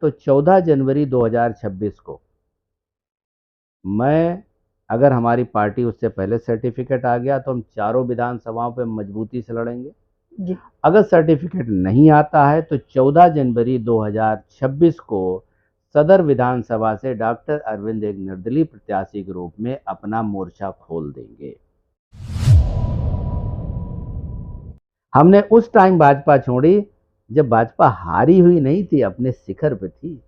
तो 14 जनवरी 2026 को मैं, अगर हमारी पार्टी उससे पहले सर्टिफिकेट आ गया तो हम चारों विधानसभाओं पे मजबूती से लड़ेंगे जी। अगर सर्टिफिकेट नहीं आता है तो 14 जनवरी 2026 को सदर विधानसभा से डॉक्टर अरविंद एक निर्दलीय प्रत्याशी के रूप में अपना मोर्चा खोल देंगे। हमने उस टाइम भाजपा छोड़ी जब भाजपा हारी हुई नहीं थी, अपने शिखर पे थी।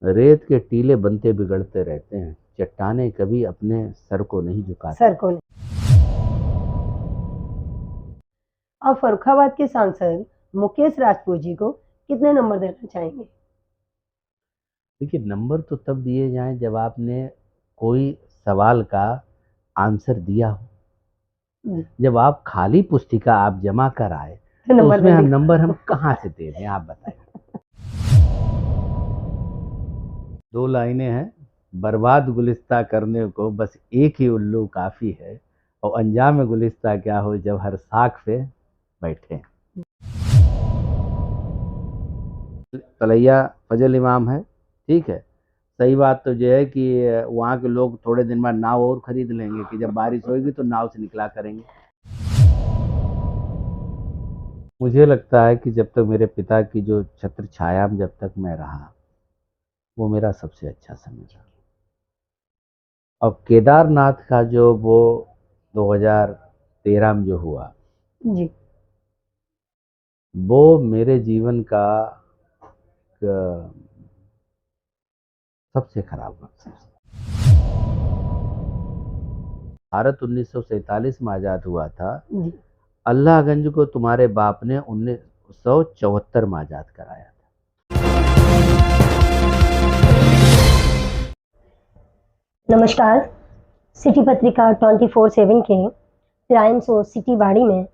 रेत के टीले बनते बिगड़ते रहते हैं, चट्टाने कभी अपने सर को नहीं झुकाती। सर को नहीं। अब फर्रुखाबाद के सांसद मुकेश राजपूत जी को कितने नंबर देना चाहेंगे? देखिए, नंबर तो तब दिए जाएं जब आपने कोई सवाल का आंसर दिया हो। जब आप खाली पुस्तिका आप जमा कर आए तो उसमें हम नंबर हम कहाँ से दे दें, आप बताइए। 2 लाइनें हैं, बर्बाद गुलिस्ता करने को बस एक ही उल्लू काफी है, और अंजाम गुलिस्ता क्या हो जब हर साख पे बैठे। तलैया फजल इमाम है, ठीक है। सही बात तो यह है कि वहाँ के लोग थोड़े दिन बाद नाव और खरीद लेंगे कि जब बारिश होगी तो नाव से निकला करेंगे। मुझे लगता है कि जब तक मेरे पिता की जो छत्र छाया में जब तक मैं रहा, वो मेरा सबसे अच्छा समय था। और केदारनाथ का जो वो 2013 में जो हुआ जी, वो मेरे जीवन का सबसे खराब वक्त है। भारत 1947 में आज़ाद हुआ था, अल्लाहगंज को तुम्हारे बाप ने 1974 में आज़ाद कराया था। नमस्कार, सिटी पत्रिका 24/7 के क्राइम शो सिटी बाड़ी में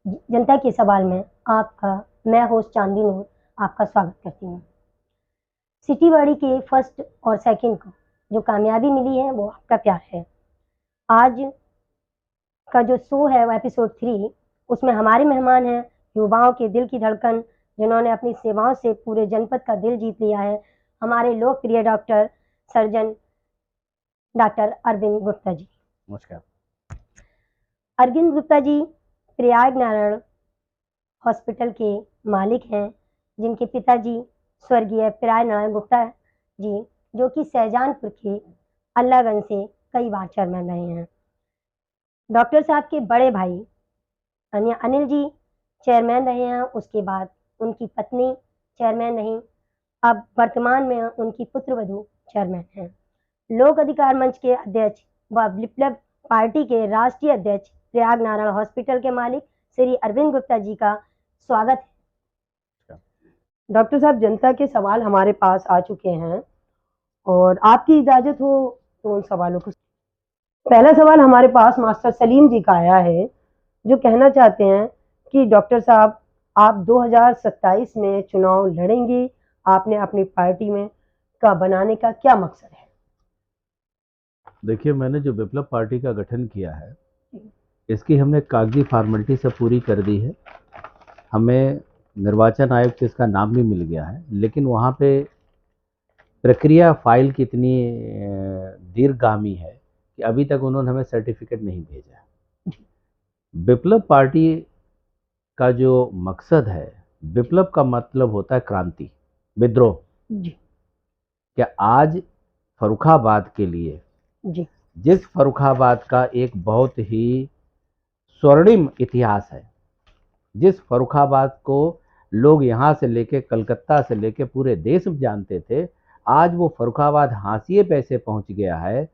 जनता के सवाल में मैं होस्ट चांदी नूर आपका स्वागत करती हूँ। सिटी बाड़ी के फर्स्ट और सेकंड को जो कामयाबी मिली है वो आपका प्यार है। आज का जो शो है वो एपिसोड 3, उसमें हमारे मेहमान हैं युवाओं के दिल की धड़कन, जिन्होंने अपनी सेवाओं से पूरे जनपद का दिल जीत लिया है, हमारे लोकप्रिय doctor surgeon doctor Arvind Gupta ji. नमस्कार। अरविंद गुप्ता जी प्रयाग नारायण हॉस्पिटल के मालिक हैं, जिनके पिताजी स्वर्गीय प्रयाग नारायण गुप्ता जी, जो कि सहजानपुर के अल्लाहगंज से कई बार चेयरमैन रहे हैं। डॉक्टर साहब के बड़े भाई अनिल जी चेयरमैन रहे हैं, उसके बाद उनकी पत्नी चेयरमैन रही, अब वर्तमान में उनकी पुत्रवधू चेयरमैन हैं। लोक अधिकार मंच के अध्यक्ष व विप्लव पार्टी के राष्ट्रीय अध्यक्ष प्रयाग नारायण हॉस्पिटल के मालिक श्री अरविंद गुप्ता जी का स्वागत है। डॉक्टर साहब, जनता के सवाल हमारे पास आ चुके हैं और आपकी इजाजत हो तो उन सवालों को। पहला सवाल हमारे पास मास्टर सलीम जी का आया है, जो कहना चाहते हैं कि डॉक्टर साहब, आप 2027 में चुनाव लड़ेंगे, आपने अपनी पार्टी में का बनाने का क्या मकसद है? देखिए, मैंने जो विप्लव पार्टी का गठन किया है, इसकी हमने कागजी फॉर्मेलिटी सब पूरी कर दी है। हमें निर्वाचन आयोग से इसका नाम भी मिल गया है, लेकिन वहाँ पे प्रक्रिया फाइल की इतनी दीर्घगामी है कि अभी तक उन्होंने हमें सर्टिफिकेट नहीं भेजा। विप्लव पार्टी का जो मकसद है, विप्लव का मतलब होता है क्रांति, विद्रोह। क्या आज फर्रुखाबाद के लिए जी, जिस फर्रुखाबाद का एक बहुत ही स्वर्णिम इतिहास है, जिस फर्रुखाबाद को लोग यहाँ से लेके कलकत्ता से लेके पूरे देश में जानते थे, आज वो फर्रुखाबाद हाशिए पे ऐसे पहुंच गया है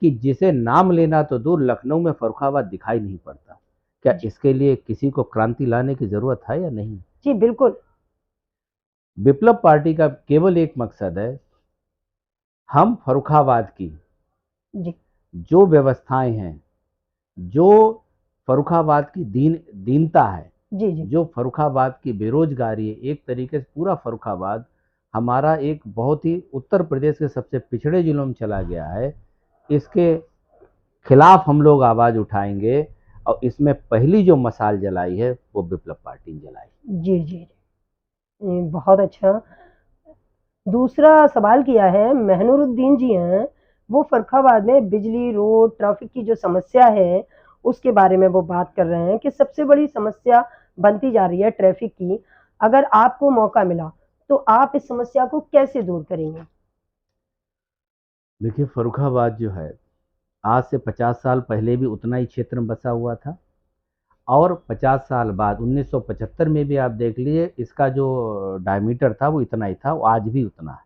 कि जिसे नाम लेना तो दूर, लखनऊ में फर्रुखाबाद दिखाई नहीं पड़ता। क्या इसके लिए किसी को क्रांति लाने की जरूरत है या नहीं? जी बिल्कुल। विप्लव पार्टी का केवल एक मकसद है, हम फर्रुखाबाद की जो व्यवस्थाएं हैं, जो फर्रुखाबाद की दीनता है, जो फर्रुखाबाद की बेरोजगारी है, एक तरीके से पूरा फर्रुखाबाद हमारा एक बहुत ही उत्तर प्रदेश के सबसे पिछड़े जिलों में चला गया है। इसके खिलाफ हम लोग आवाज उठाएंगे और इसमें पहली जो मशाल जलाई है वो विप्लव पार्टी ने जलाई। जी जी। बहुत अच्छा। दूसरा सवाल किया है मेहनूरुद्दीन जी हैं, वो फर्रुखाबाद में बिजली, रोड, ट्रैफिक की जो समस्या है, उसके बारे में वो बात कर रहे हैं कि सबसे बड़ी समस्या बनती जा रही है ट्रैफिक की। अगर आपको मौका मिला, तो आप इस समस्या को कैसे दूर करेंगे? देखिए, फर्रुखाबाद जो है, आज से 50 साल पहले भी उतना ही क्षेत्र में बसा हुआ था, और 50 साल बाद 1975 में भी आप देख लीजिए, इसका जो डायमीटर था वो इतना ही था, वो आज भी उतना है।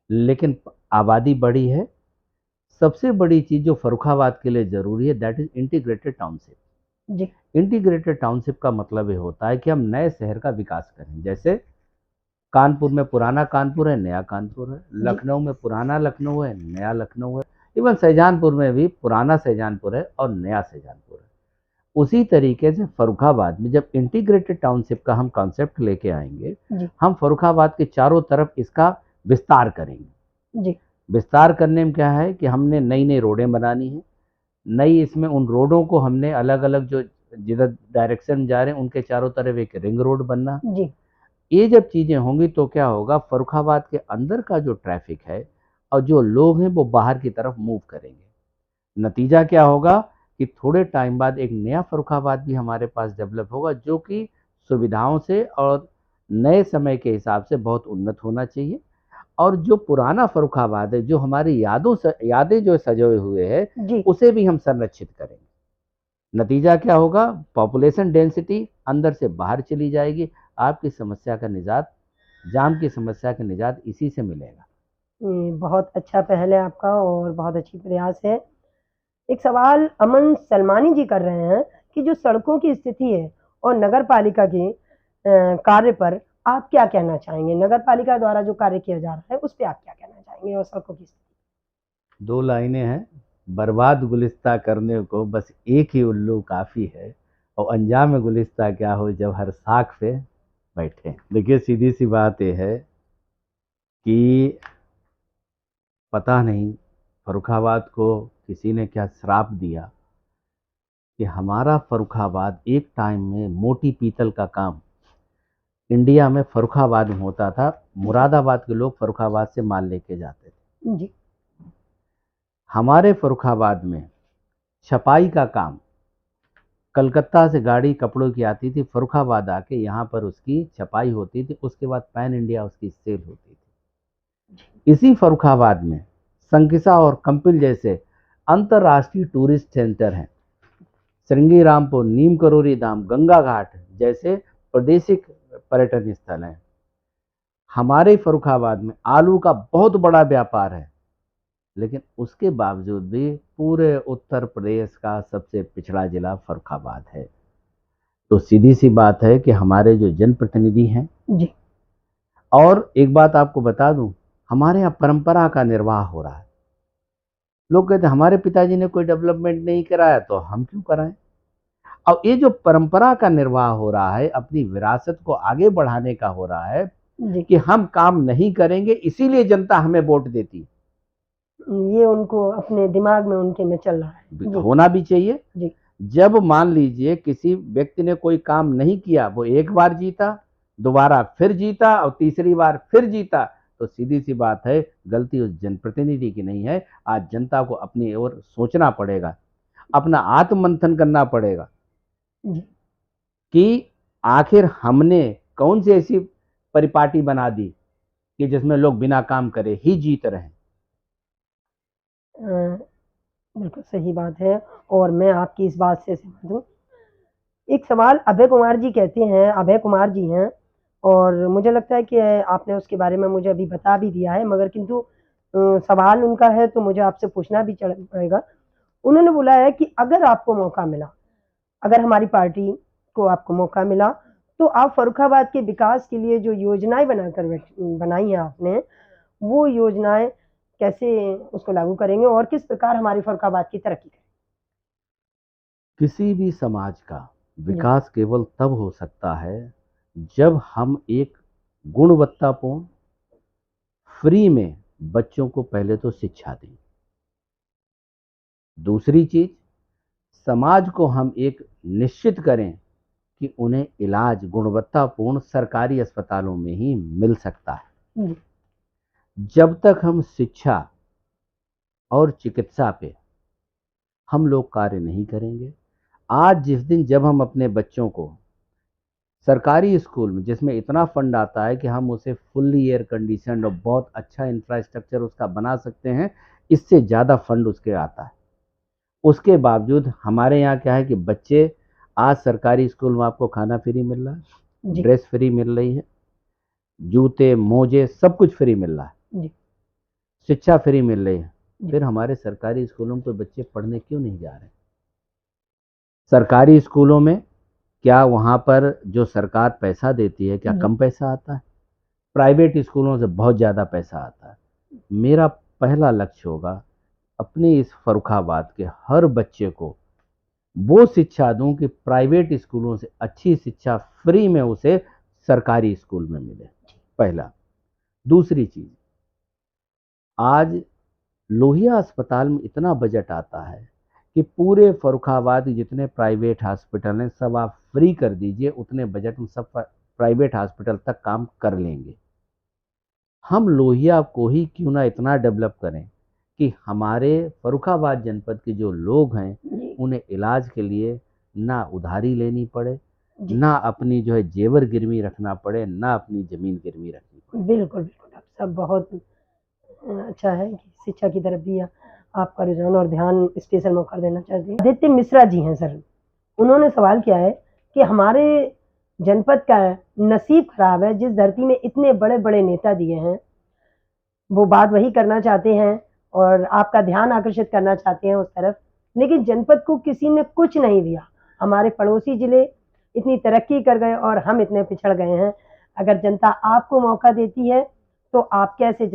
लेकिन आबादी बढ़ी है। सबसे बड़ी चीज़ जो फर्रुखाबाद के लिए ज़रूरी है, दैट इज़ इंटीग्रेटेड टाउनशिप। जी, इंटीग्रेटेड टाउनशिप का मतलब ये होता है कि हम नए शहर का विकास करें। जैसे कानपुर में पुराना कानपुर है, नया कानपुर है। जी, लखनऊ में पुराना लखनऊ है, नया लखनऊ है। इवन शाहजहांपुर में भी पुराना शाहजहांपुर है और नया शाहजहांपुर है। उसी तरीके से फर्रुखाबाद में जब इंटीग्रेटेड टाउनशिप का हम कॉन्सेप्ट लेके आएंगे, जी, हम फर्रुखाबाद के चारों तरफ इसका विस्तार करेंगे। जी, विस्तार करने में क्या है कि हमने नई नई रोडें बनानी है। नई इसमें उन रोडों को हमने अलग अलग, जो जिधर डायरेक्शन जा रहे हैं उनके चारों तरफ एक रिंग रोड बनना। जी, ये जब चीज़ें होंगी तो क्या होगा, फर्रुखाबाद के अंदर का जो ट्रैफिक है और जो लोग हैं वो बाहर की तरफ मूव करेंगे। नतीजा क्या होगा कि थोड़े टाइम बाद एक नया फर्रुखाबाद भी हमारे पास डेवलप होगा, जो कि सुविधाओं से और नए समय के हिसाब से बहुत उन्नत होना चाहिए। और जो पुराना फर्रुखाबाद है, जो हमारी यादें जो सजोए हुए है, जी। उसे भी हम संरक्षित करेंगे। नतीजा क्या होगा, पॉपुलेशन डेंसिटी अंदर से बाहर चली जाएगी। आपकी समस्या का निजात, जाम की समस्या का निजात इसी से मिलेगा। बहुत अच्छा पहल है आपका और बहुत अच्छी प्रयास है। एक सवाल अमन सलमानी जी कर रहे हैं कि जो सड़कों की स्थिति है और नगर पालिका के कार्य पर आप क्या कहना चाहेंगे? नगर पालिका द्वारा जो कार्य किया जा रहा है, उस पे आप क्या कहना चाहेंगे और सड़कों की स्थिति? दो लाइनें हैं, बर्बाद गुलिस्ता करने को बस एक ही उल्लू काफ़ी है, और अंजाम गुलिस्ता क्या हो जब हर साख पे बैठे। देखिए, सीधी सी बात यह है कि पता नहीं फर्रुखाबाद को किसी ने क्या श्राप दिया कि हमारा फर्रुखाबाद एक टाइम में मोटी पीतल का काम इंडिया में फर्रुखाबाद में होता था। जी, मुरादाबाद के लोग फर्रुखाबाद से माल लेके जाते थे। जी, हमारे फर्रुखाबाद में छपाई का काम, कलकत्ता से गाड़ी कपड़ों की आती थी, फर्रुखाबाद आके यहाँ पर उसकी छपाई होती थी, उसके बाद पैन इंडिया उसकी सेल होती थी। इसी फर्रुखाबाद में संकिसा और कंपिल जैसे अंतर्राष्ट्रीय टूरिस्ट सेंटर हैं। श्रृंगी रामपुर, नीम करोरी धाम, गंगा घाट जैसे प्रादेशिक पर्यटन स्थल हैं। हमारे फर्रुखाबाद में आलू का बहुत बड़ा व्यापार है, लेकिन उसके बावजूद भी पूरे उत्तर प्रदेश का सबसे पिछड़ा जिला फर्रुखाबाद है। तो सीधी सी बात है कि हमारे जो जनप्रतिनिधि हैं, जी, और एक बात आपको बता दूं, हमारे यहाँ परंपरा का निर्वाह हो रहा है। लोग कहते हैं हमारे पिताजी ने कोई डेवलपमेंट नहीं कराया तो हम क्यों कराएं। अब ये जो परंपरा का निर्वाह हो रहा है, अपनी विरासत को आगे बढ़ाने का हो रहा है, जी। कि हम काम नहीं करेंगे इसीलिए जनता हमें वोट देती है। ये उनको अपने दिमाग में उनके में चल रहा है। जी, होना भी चाहिए। जी, जब मान लीजिए किसी व्यक्ति ने कोई काम नहीं किया, वो एक बार जीता, दोबारा फिर जीता और तीसरी बार फिर जीता, तो सीधी सी बात है, गलती उस जनप्रतिनिधि की नहीं है। आज जनता को अपनी ओर सोचना पड़ेगा, अपना आत्ममंथन करना पड़ेगा जी। कि आखिर हमने कौन सी ऐसी परिपाटी बना दी कि जिसमें लोग बिना काम करे ही जीत रहे हैं। अ, बिल्कुल सही बात है और मैं आपकी इस बात से सहमत हूँ। एक सवाल अभय कुमार जी कहते हैं, अभय कुमार जी हैं और मुझे लगता है कि आपने उसके बारे में मुझे अभी बता भी दिया है मगर किंतु सवाल उनका है तो मुझे आपसे पूछना भी पड़ेगा। उन्होंने बोला है कि अगर आपको मौका मिला, अगर हमारी पार्टी को आपको मौका मिला, तो आप फर्रुखाबाद के विकास के लिए जो योजनाएँ बनाई हैं आपने, वो योजनाएँ कैसे उसको लागू करेंगे और किस प्रकार हमारी फर्रुखाबाद की तरक्की करें? किसी भी समाज का जी, विकास केवल तब हो सकता है जब हम एक गुणवत्तापूर्ण, फ्री में बच्चों को पहले तो शिक्षा दें। दूसरी चीज, समाज को हम एक निश्चित करें कि उन्हें इलाज गुणवत्तापूर्ण सरकारी अस्पतालों में ही मिल सकता है। जी। जब तक हम शिक्षा और चिकित्सा पे हम लोग कार्य नहीं करेंगे, आज जिस दिन जब हम अपने बच्चों को सरकारी स्कूल में, जिसमें इतना फंड आता है कि हम उसे फुल्ली एयर कंडीशनड और बहुत अच्छा इंफ्रास्ट्रक्चर उसका बना सकते हैं, इससे ज़्यादा फंड उसके आता है, उसके बावजूद हमारे यहाँ क्या है कि बच्चे, आज सरकारी स्कूल में आपको खाना फ्री मिल रहा है, जी। ड्रेस फ्री मिल रही है, जूते मोजे सब कुछ फ्री मिल रहा है, जी। शिक्षा फ्री मिल रही है। जी। फिर हमारे सरकारी स्कूलों में बच्चे पढ़ने क्यों नहीं जा रहे? सरकारी स्कूलों में क्या वहाँ पर जो सरकार पैसा देती है, क्या जी। कम पैसा आता है? प्राइवेट स्कूलों से बहुत ज़्यादा पैसा आता है। मेरा पहला लक्ष्य होगा अपने इस फर्रुखाबाद के हर बच्चे को वो शिक्षा दूं कि प्राइवेट स्कूलों से अच्छी शिक्षा फ्री में उसे सरकारी स्कूल में मिले, पहला। दूसरी चीज़, आज लोहिया अस्पताल में इतना बजट आता है कि पूरे फर्रुखाबाद के जितने प्राइवेट हॉस्पिटल हैं सब आप फ्री कर दीजिए, उतने बजट में सब प्राइवेट हॉस्पिटल तक काम कर लेंगे। हम लोहिया को ही क्यों ना इतना डेवलप करें कि हमारे फर्रुखाबाद जनपद के जो लोग हैं जी। उन्हें इलाज के लिए ना उधारी लेनी पड़े, जी। ना अपनी जो है जेवर गिरवी रखना पड़े, ना अपनी ज़मीन गिरवी रखनी पड़े। बिल्कुल, बिल्कुल। आप सब बहुत अच्छा है कि शिक्षा की तरफ भी आपका रुझान और ध्यान स्पेशल मौका देना चाहते हैं। आदित्य मिश्रा जी हैं सर, उन्होंने सवाल किया है कि हमारे जनपद का नसीब खराब है, जिस धरती में इतने बड़े-बड़े नेता दिए हैं, वो बात वही करना चाहते हैं और आपका ध्यान आकर्षित करना चाहते हैं उस तरफ, लेकिन जनपद को किसी ने कुछ नहीं दिया। हमारे पड़ोसी जिले इतनी तरक्की कर गए और हम इतने पिछड़ गए हैं। अगर जनता आपको मौका देती है, तो आप कैसे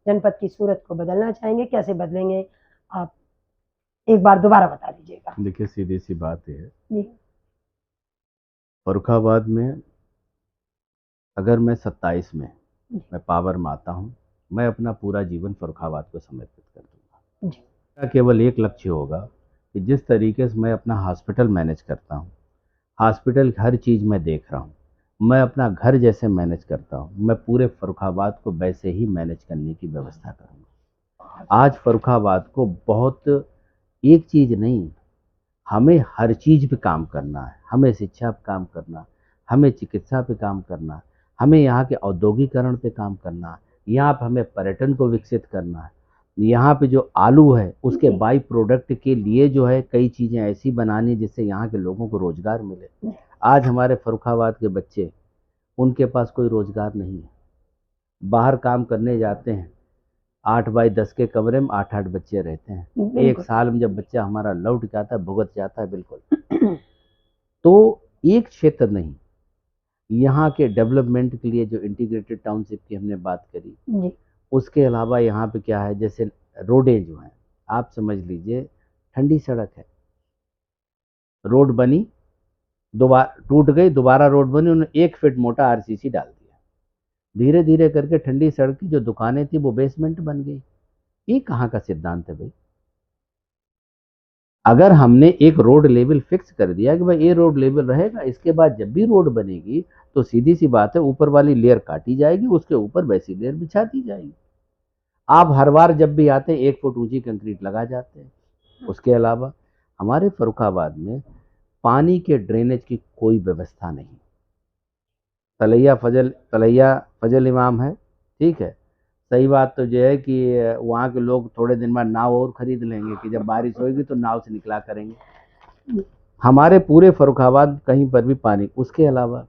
जनपद की सूरत को बदलना चाहेंगे? कैसे बदलेंगे? आप एक बार दोबारा बता दीजिएगा। देखिए, सीधी सी बात है, जी। फर्रुखाबाद में अगर मैं 27 में जी। मैं पावर में आता हूँ, मैं अपना पूरा जीवन फर्रुखाबाद को समर्पित कर दूंगा। जी। मेरा केवल एक लक्ष्य होगा कि जिस तरीके से मैं अपना हॉस्पिटल मैनेज करता हूँ, हॉस्पिटल की हर चीज़ मैं देख रहा हूँ, मैं अपना घर जैसे मैनेज करता हूँ, मैं पूरे फर्रुखाबाद को वैसे ही मैनेज करने की व्यवस्था करूँगा। आज फर्रुखाबाद को बहुत, एक चीज़ नहीं, हमें हर चीज़ पे काम करना है, हमें शिक्षा पे काम करना, हमें चिकित्सा पे काम करना, हमें यहाँ के औद्योगिकरण पे काम करना, यहाँ पे हमें पर्यटन को विकसित करना है, यहाँ पे जो आलू है उसके जी। बाई प्रोडक्ट के लिए जो है कई चीज़ें ऐसी बनानी जिससे यहाँ के लोगों को रोज़गार मिले। आज हमारे फर्रुखाबाद के बच्चे, उनके पास कोई रोज़गार नहीं है, बाहर काम करने जाते हैं, 8 बाई 10 के कमरे में 8-8 बच्चे रहते हैं। एक बिल्कुल। साल में जब बच्चा हमारा लौट जाता है, भुगत जाता है बिल्कुल। तो एक क्षेत्र नहीं, यहाँ के डेवलपमेंट के लिए जो इंटीग्रेटेड टाउनशिप की हमने बात करी, जी। उसके अलावा यहाँ पे क्या है, जैसे रोडें जो हैं, आप समझ लीजिए ठंडी सड़क है, रोड बनी, दोबारा टूट गई, दोबारा रोड बनी, उन्होंने 1 फीट मोटा आरसीसी डाल दिया। धीरे धीरे करके ठंडी सड़क की जो दुकानें थी वो बेसमेंट बन गई। ये कहाँ का सिद्धांत है भाई? अगर हमने एक रोड लेवल फिक्स कर दिया कि भाई ये रोड लेवल रहेगा, इसके बाद जब भी रोड बनेगी तो सीधी सी बात है, ऊपर वाली लेयर काटी जाएगी, उसके ऊपर वैसी लेयर बिछा दी जाएगी। आप हर बार जब भी आते हैं 1 फुट ऊंची कंक्रीट लगा जाते हैं। उसके अलावा हमारे फर्रुखाबाद में पानी के ड्रेनेज की कोई व्यवस्था नहीं। तलैया फजल इमाम है, ठीक है, सही बात तो ये है कि वहाँ के लोग थोड़े दिन बाद नाव और खरीद लेंगे कि जब बारिश होगी तो नाव से निकला करेंगे। हमारे पूरे फर्रुखाबाद कहीं पर भी पानी। उसके अलावा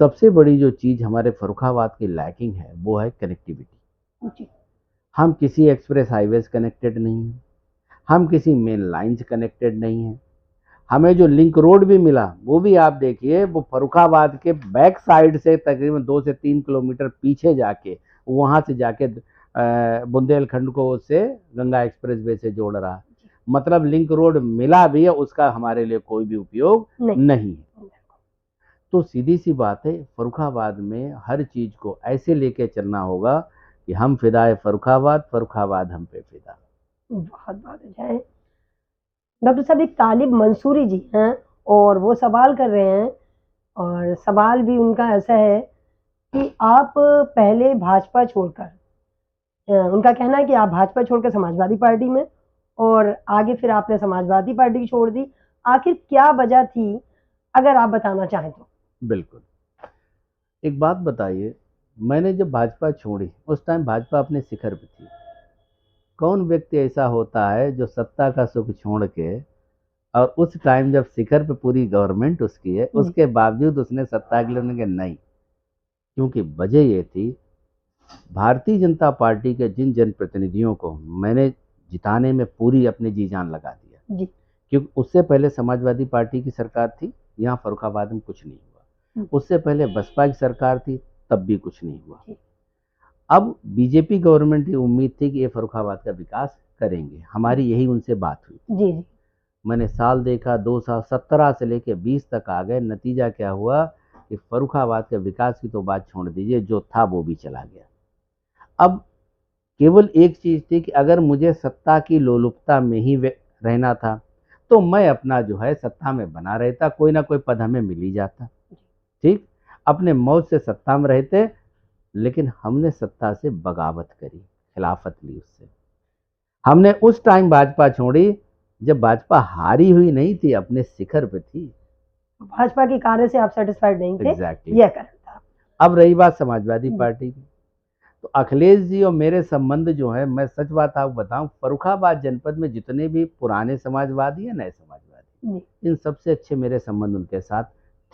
सबसे बड़ी जो चीज़ हमारे फर्रुखाबाद की लैकिंग है वो है कनेक्टिविटी। जी। हम किसी एक्सप्रेस हाईवे से कनेक्टेड नहीं हैं, हम किसी मेन लाइन से कनेक्टेड नहीं हैं। हमें जो लिंक रोड भी मिला वो भी आप देखिए, वो फर्रुखाबाद के बैक साइड से तकरीबन 2 से 3 किलोमीटर पीछे जाके, वहाँ से जाके बुंदेलखंड को उससे गंगा एक्सप्रेस वे से जोड़ रहा है। मतलब लिंक रोड मिला भी है, उसका हमारे लिए कोई भी उपयोग नहीं है। तो सीधी सी बात है, फर्रुखाबाद में हर चीज़ को ऐसे लेके चलना होगा कि हम फिदाए फर्रुखाबाद, फर्रुखाबाद हम पे फिदा। बहुत बहुत अच्छा है। डॉक्टर साहब, एक तालिब मंसूरी जी हैं, और वो सवाल कर रहे हैं, और सवाल भी उनका ऐसा है कि आप पहले भाजपा छोड़कर, उनका कहना है कि आप भाजपा छोड़कर समाजवादी पार्टी में, और आगे फिर आपने समाजवादी पार्टी छोड़ दी, आखिर क्या वजह थी, अगर आप बताना चाहें तो। बिल्कुल। एक बात बताइए, मैंने जब भाजपा छोड़ी उस टाइम भाजपा अपने शिखर पे थी। कौन व्यक्ति ऐसा होता है जो सत्ता का सुख छोड़ के, और उस टाइम जब शिखर पे पूरी गवर्नमेंट उसकी है, उसके बावजूद उसने सत्ता के लिए उन्होंने कहा नहीं। क्योंकि वजह ये थी, भारतीय जनता पार्टी के जिन जनप्रतिनिधियों को मैंने जिताने में पूरी अपनी जी जान लगा दिया, जी क्योंकि उससे पहले समाजवादी पार्टी की सरकार थी, यहाँ फर्रुखाबाद में कुछ नहीं हुआ। उससे पहले बसपा की सरकार थी, तब भी कुछ नहीं हुआ। अब बीजेपी गवर्नमेंट की उम्मीद थी कि ये फर्रुखाबाद का विकास करेंगे, हमारी यही उनसे बात हुई। जी जी मैंने साल देखा, 2 साल, 17 से लेके 20 तक आ गए, नतीजा क्या हुआ कि फर्रुखाबाद के विकास की तो बात छोड़ दीजिए, जो था वो भी चला गया। अब केवल एक चीज़ थी कि अगर मुझे सत्ता की लोलुपता में ही रहना था तो मैं अपना जो है सत्ता में बना रहता, कोई ना कोई पद हमें मिल ही जाता, ठीक, अपने मौज से सत्ता में रहते। लेकिन हमने सत्ता से बगावत करी, खिलाफत ली उससे। हमने उस टाइम भाजपा छोड़ी जब भाजपा हारी हुई नहीं थी, अपने शिखर पे थी। भाजपा के कार्य से आप सेटिस्फाइड नहीं थे, एग्जैक्टली। यह कारण था। अब रही बात समाजवादी पार्टी की, तो अखिलेश जी और मेरे संबंध जो है, मैं सच बात आपको बताऊं, फर्रुखाबाद जनपद में जितने भी पुराने समाजवादी है, नए समाजवादी, इन सबसे अच्छे मेरे संबंध उनके साथ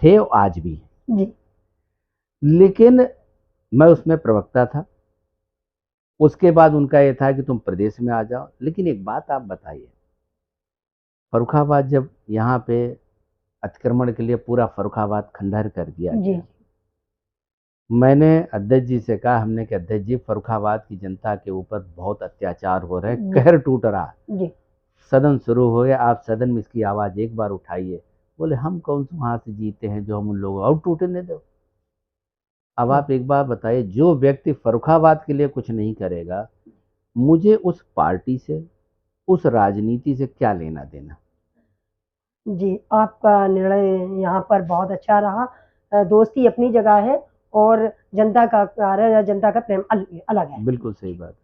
थे और आज भी हैं। जी लेकिन मैं उसमें प्रवक्ता था। उसके बाद उनका ये था कि तुम प्रदेश में आ जाओ। लेकिन एक बात आप बताइए, फर्रुखाबाद जब यहाँ पे अतिक्रमण के लिए पूरा फर्रुखाबाद खंडहर कर दिया जी गया, मैंने अध्यक्ष जी से कहा, हमने कि अध्यक्ष जी, फर्रुखाबाद की जनता के ऊपर बहुत अत्याचार हो रहे हैं, कहर टूट रहा। जी सदन शुरू हो गया, आप सदन में इसकी आवाज़ एक बार उठाइए। बोले हम कौन से वहाँ से जीते हैं जो हम उन लोगों और टूटने दो। अब आप एक बार बताइए, जो व्यक्ति फर्रुखाबाद के लिए कुछ नहीं करेगा, मुझे उस पार्टी से, उस राजनीति से क्या लेना देना। जी, आपका निर्णय यहाँ पर बहुत अच्छा रहा। दोस्ती अपनी जगह है और जनता का कार्य या जनता का प्रेम अलग है। बिल्कुल सही बात।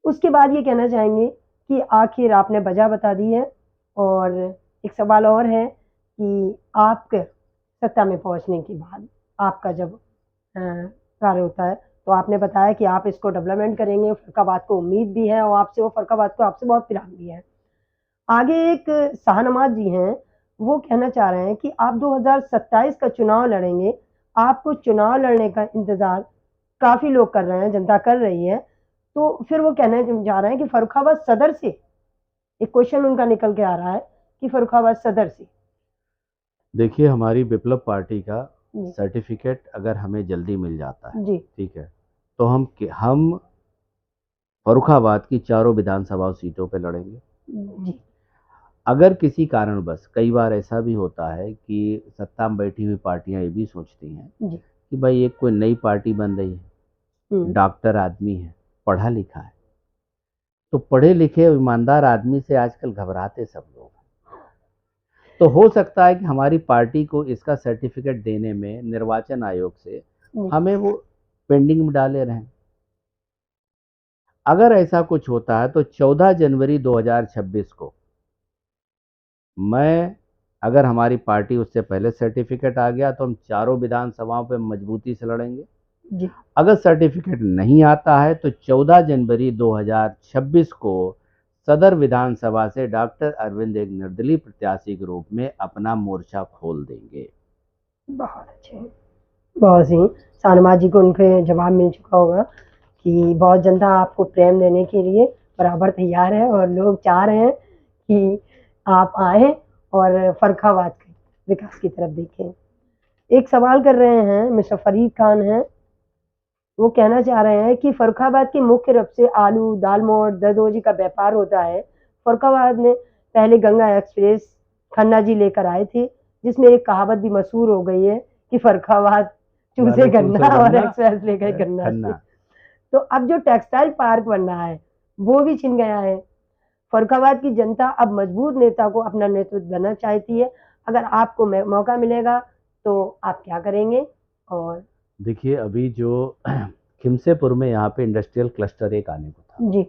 उसके बाद ये कहना चाहेंगे कि आखिर आपने वजह बता दी है, और एक सवाल और है कि आपके सत्ता में पहुँचने के बाद आपका जब कार्य होता है, तो आपने बताया कि आप इसको डेवलपमेंट करेंगे, फर्रुखाबाद को उम्मीद भी है और आपसे, वो फर्रुखाबाद को आपसे बहुत प्यार भी है। आगे एक शाहनवाज जी हैं, वो कहना चाह रहे हैं कि आप 2027 का चुनाव लड़ेंगे, आपको चुनाव लड़ने का इंतज़ार काफ़ी लोग कर रहे हैं, जनता कर रही है। तो फिर वो कहने जा रहे हैं कि फर्रुखाबाद सदर से, एक क्वेश्चन उनका निकल के आ रहा है कि फर्रुखाबाद सदर से। देखिए, हमारी विप्लव पार्टी का जी सर्टिफिकेट अगर हमें जल्दी मिल जाता है, जी ठीक है, तो हम फर्रुखाबाद की चारों विधानसभा सीटों पे लड़ेंगे। जी अगर किसी कारणवश, कई बार ऐसा भी होता है कि सत्ता में बैठी हुई पार्टियां ये भी सोचती हैं जी कि भाई एक कोई नई पार्टी बन रही है, डॉक्टर आदमी है, पढ़ा लिखा है, तो पढ़े लिखे और ईमानदार आदमी से आजकल घबराते सब लोग। तो हो सकता है कि हमारी पार्टी को इसका सर्टिफिकेट देने में निर्वाचन आयोग से हमें वो पेंडिंग में डाले रहें। अगर ऐसा कुछ होता है तो 14 जनवरी 2026 को मैं, अगर हमारी पार्टी उससे पहले सर्टिफिकेट आ गया तो हम चारों विधानसभाओं पे मजबूती से लड़ेंगे। जी अगर सर्टिफिकेट नहीं आता है तो 14 जनवरी 2026 को सदर विधानसभा से डॉक्टर अरविंद एक निर्दलीय प्रत्याशी के रूप में अपना मोर्चा खोल देंगे। बहुत अच्छे, बहुत ही। शाहनवाज जी को उनके जवाब मिल चुका होगा कि बहुत जनता आपको प्रेम देने के लिए बराबर तैयार है, और लोग चाह रहे हैं कि आप आए और फर्रुखाबाद के विकास की तरफ देखें। एक सवाल कर रहे हैं, मिस्टर फरीद खान हैं, वो कहना चाह रहे हैं कि फर्रुखाबाद के मुख्य रूप से आलू, दालमोट, दरदोजी का व्यापार होता है। फर्रुखाबाद में पहले गंगा एक्सप्रेस खन्ना जी लेकर आए थे, जिसमें एक कहावत भी मशहूर हो गई है कि फर्रुखाबाद चूसे गन्ना और एक्सप्रेस ले गए गन्ना। तो अब जो टेक्सटाइल पार्क बन रहा है वो भी छिन गया है। फर्रुखाबाद की जनता अब मजबूत नेता को अपना नेतृत्व देना चाहती है। अगर आपको मौका मिलेगा तो आप क्या करेंगे? और देखिए, अभी जो खिमसेपुर में यहाँ पे इंडस्ट्रियल क्लस्टर एक आने को था। जी,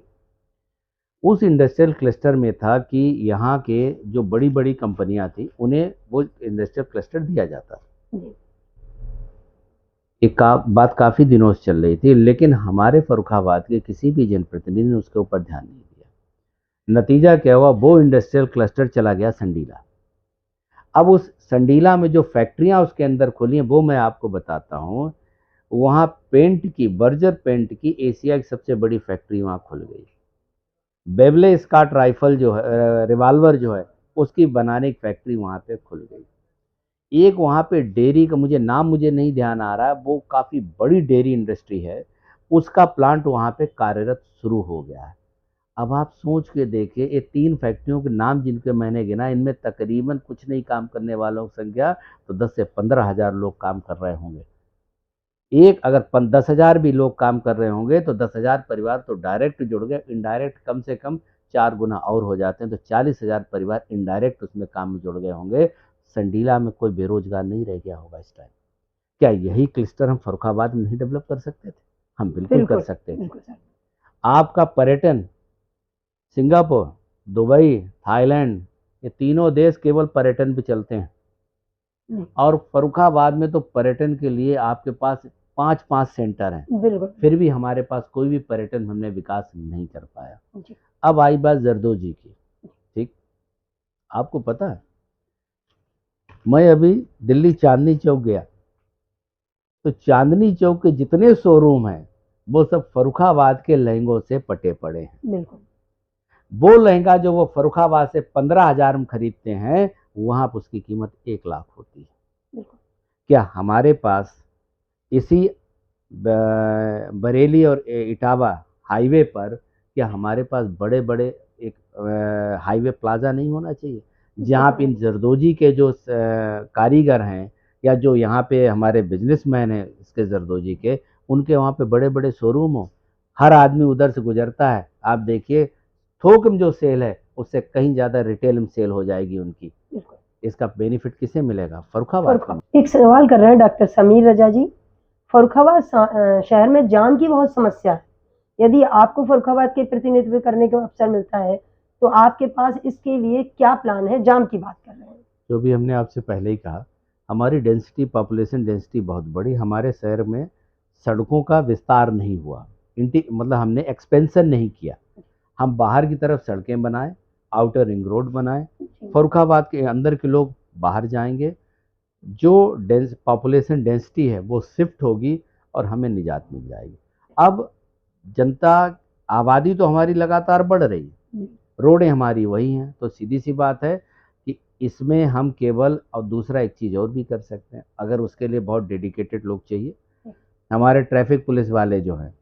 उस इंडस्ट्रियल क्लस्टर में था कि यहाँ के जो बड़ी बड़ी कंपनियां थी उन्हें वो इंडस्ट्रियल क्लस्टर दिया जाता था। जी, बात काफ़ी दिनों से चल रही थी, लेकिन हमारे फर्रुखाबाद के किसी भी जनप्रतिनिधि ने उसके ऊपर ध्यान नहीं दिया। नतीजा क्या हुआ, वो इंडस्ट्रियल क्लस्टर चला गया संडीला। अब उस संडीला में जो फैक्ट्रियां उसके अंदर खुली हैं वो मैं आपको बताता हूँ। वहाँ पेंट की, बर्जर पेंट की एशिया की सबसे बड़ी फैक्ट्री वहाँ खुल गई। बेवले स्कॉट राइफल जो है, रिवाल्वर जो है, उसकी बनाने की फैक्ट्री वहाँ पे खुल गई। एक वहाँ पे डेयरी का, मुझे नहीं ध्यान आ रहा है, वो काफ़ी बड़ी डेयरी इंडस्ट्री है, उसका प्लांट वहाँ पे कार्यरत शुरू हो गया है। अब आप सोच के देखिए, ये 3 फैक्ट्रियों के नाम जिनके मैंने गिना, इनमें तकरीबन कुछ नहीं काम करने वालों की संख्या तो 10 से 15 हज़ार लोग काम कर रहे होंगे। एक अगर 10,000 भी लोग काम कर रहे होंगे तो 10,000 परिवार तो डायरेक्ट जुड़ गए, इनडायरेक्ट कम से कम 4 गुना और हो जाते हैं, तो 40,000 परिवार इनडायरेक्ट उसमें काम में जुड़ गए होंगे। संडीला में कोई बेरोजगार नहीं रह गया होगा इस टाइम। क्या यही क्लस्टर हम फर्रुखाबाद में नहीं डेवलप कर सकते थे? हम बिल्कुल कर बिल्कुल, सकते थे। बिल्कुल सर। आपका पर्यटन, सिंगापुर, दुबई, थाईलैंड, ये तीनों देश केवल पर्यटन पे चलते हैं, और फर्रुखाबाद में तो पर्यटन के लिए आपके पास 5-5 सेंटर हैं, बिल्कुल, फिर भी हमारे पास कोई भी पर्यटन हमने विकास नहीं कर पाया। जी, अब आई बात जरदोजी की। ठीक, आपको पता है, मैं अभी दिल्ली चांदनी चौक गया, तो चांदनी चौक के जितने शोरूम हैं वो सब फर्रुखाबाद के लहंगों से पटे पड़े हैं। बिल्कुल, वो लहंगा जो वो फर्रुखाबाद से 15,000 में खरीदते हैं, वहां पर उसकी कीमत 1 लाख होती है। बिल्कुल, क्या हमारे पास इसी बरेली और इटावा हाईवे पर, क्या हमारे पास बड़े बड़े एक हाईवे प्लाजा नहीं होना चाहिए, जहाँ पे इन जरदोजी के जो कारीगर हैं, या जो यहाँ पे हमारे बिजनेसमैन हैं इसके जरदोजी के, उनके वहाँ पे बड़े बड़े शोरूम हो, हर आदमी उधर से गुजरता है, आप देखिए थोक में जो सेल है उससे कहीं ज़्यादा रिटेल में सेल हो जाएगी उनकी। बिल्कुल। इसका बेनिफिट किसे मिलेगा? फर्रुखाबाद को। एक सवाल कर रहे हैं डॉक्टर समीर रजा जी, फर्रुखाबाद शहर में जाम की बहुत समस्या है। यदि आपको फर्रुखाबाद के प्रतिनिधित्व करने का अवसर मिलता है तो आपके पास इसके लिए क्या प्लान है? जाम की बात कर रहे हैं। जो भी हमने आपसे पहले ही कहा, हमारी डेंसिटी, पॉपुलेशन डेंसिटी बहुत बड़ी, हमारे शहर में सड़कों का विस्तार नहीं हुआ, मतलब हमने एक्सपेंशन नहीं किया। हम बाहर की तरफ सड़कें बनाए, आउटर रिंग रोड बनाए, फर्रुखाबाद के अंदर के लोग बाहर जाएंगे, जो पॉपुलेशन डेंसिटी है वो शिफ्ट होगी और हमें निजात मिल जाएगी। अब जनता, आबादी तो हमारी लगातार बढ़ रही है, रोडें हमारी वही हैं, तो सीधी सी बात है कि इसमें हम केवल, और दूसरा एक चीज़ और भी कर सकते हैं, अगर उसके लिए बहुत डेडिकेटेड लोग चाहिए, हमारे ट्रैफिक पुलिस वाले जो हैं,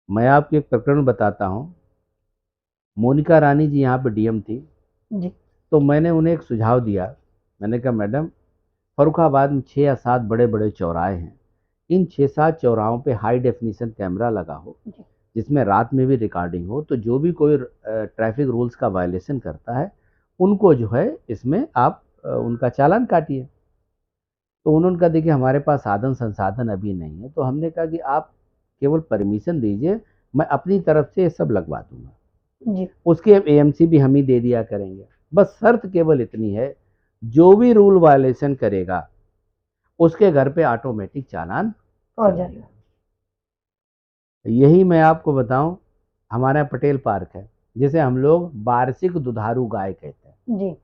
मैं आपको एक प्रकरण बताता हूँ। मोनिका रानी जी यहाँ पे डीएम थी, जी, तो मैंने उन्हें एक सुझाव दिया। मैंने कहा, मैडम, फर्रुखाबाद में 6 या 7 बड़े बड़े चौराहे हैं, इन 6-7 चौराहों पे हाई डेफिनेशन कैमरा लगा हो, जिसमें रात में भी रिकॉर्डिंग हो, तो जो भी कोई ट्रैफिक रूल्स का वायलेशन करता है उनको जो है इसमें आप उनका चालान काटिए। तो उन्होंने कहा, देखिए हमारे पास साधन संसाधन अभी नहीं है, तो हमने कहा कि आप केवल परमिशन दीजिए, मैं अपनी तरफ से ये सब लगवा दूंगा, जी, उसके एएमसी भी हम ही दे दिया करेंगे। बस शर्त केवल इतनी है, जो भी रूल वायलेशन करेगा उसके घर पे ऑटोमेटिक चालान और चला जाएगा। जाएगा। यही मैं आपको बताऊं, हमारा पटेल पार्क है, जिसे हम लोग वार्षिक दुधारू गाय कहते हैं। जी,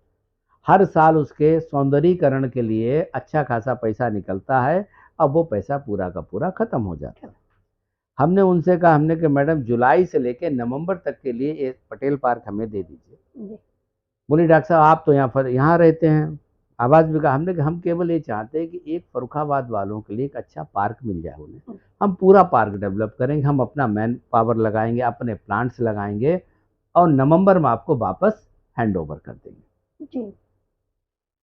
हर साल उसके सौंदर्यीकरण के लिए अच्छा खासा पैसा निकलता है, अब वो पैसा पूरा का पूरा खत्म हो जाता है। हमने उनसे कहा, हमने कहा मैडम जुलाई से लेकर नवंबर तक के लिए ये पटेल पार्क हमें दे दीजिए। जी, बोले, डॉक्टर साहब आप तो यहाँ रहते हैं, आवाज़ भी कहा। हमने कहा, हम केवल ये चाहते हैं कि एक फर्रुखाबाद वालों के लिए एक अच्छा पार्क मिल जाए उन्हें, हम पूरा पार्क डेवलप करेंगे, हम अपना मैन पावर लगाएंगे, अपने प्लांट्स लगाएंगे, और नवंबर में आपको वापस हैंड ओवर कर देंगे। जी,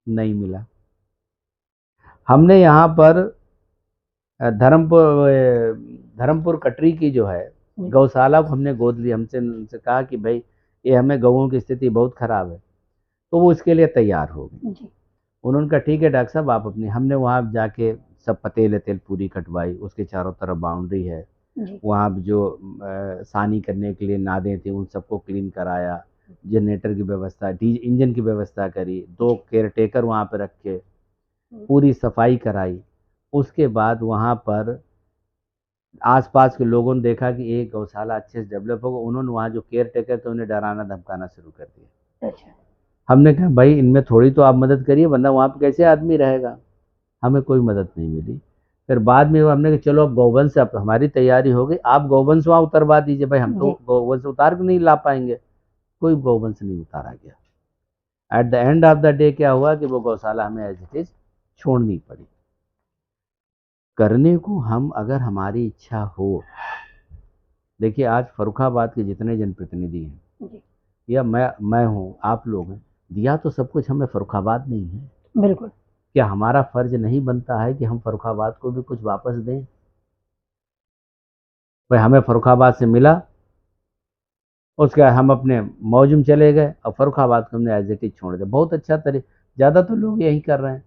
नहीं मिला। हमने यहाँ पर धर्मपुर कटरी की जो है गौशाला को हमने गोद ली, हमसे उनसे कहा कि भाई ये हमें गौओं की स्थिति बहुत खराब है, तो वो इसके लिए तैयार हो गए। जी उन्होंने कहा ठीक है डॉक्टर साहब आप अपनी, हमने वहाँ जाके सब पतेल अतेल पूरी कटवाई, उसके चारों तरफ बाउंड्री है, जी वहाँ जो सानी करने के लिए नादें थी उन सबको क्लीन कराया, जनरेटर की व्यवस्था, डी इंजन की व्यवस्था करी, 2 केयरटेकर वहाँ पे रखे, पूरी सफाई कराई। उसके बाद वहाँ पर आसपास के लोगों ने देखा कि एक गौशाला अच्छे से डेवलप होगा, उन्होंने वहाँ जो केयरटेकर थे उन्हें डराना धमकाना शुरू कर दिया। अच्छा हमने कहा भाई इनमें थोड़ी तो आप मदद करिए, वरना वहाँ पे कैसे आदमी रहेगा। हमें कोई मदद नहीं मिली। फिर बाद में हमने कहा चलो अब गौवंश, अब हमारी तैयारी हो गई, आप गौवंश वहाँ उतरवा दीजिए। भाई हम तो जी गौवंश उतार के नहीं ला पाएंगे। कोई गौवंश नहीं उतारा गया। At the end of the day क्या हुआ कि वो गौशाला हमें एज इट इज छोड़नी पड़ी। करने को हम अगर हमारी इच्छा हो, देखिए आज फर्रुखाबाद के जितने जनप्रतिनिधि हैं जी या मैं हूँ, आप लोग हैं, दिया तो सब कुछ हमें फर्रुखाबाद नहीं है। बिल्कुल क्या हमारा फर्ज नहीं बनता है कि हम फर्रुखाबाद को भी कुछ वापस दें? भाई हमें फर्रुखाबाद से मिला, उसके बाद हम अपने मौज में चले गए और फर्रुखाबाद को हमने एज इट इज छोड़ दिया। बहुत अच्छा तरीके, ज़्यादा तो लोग यही कर रहे हैं।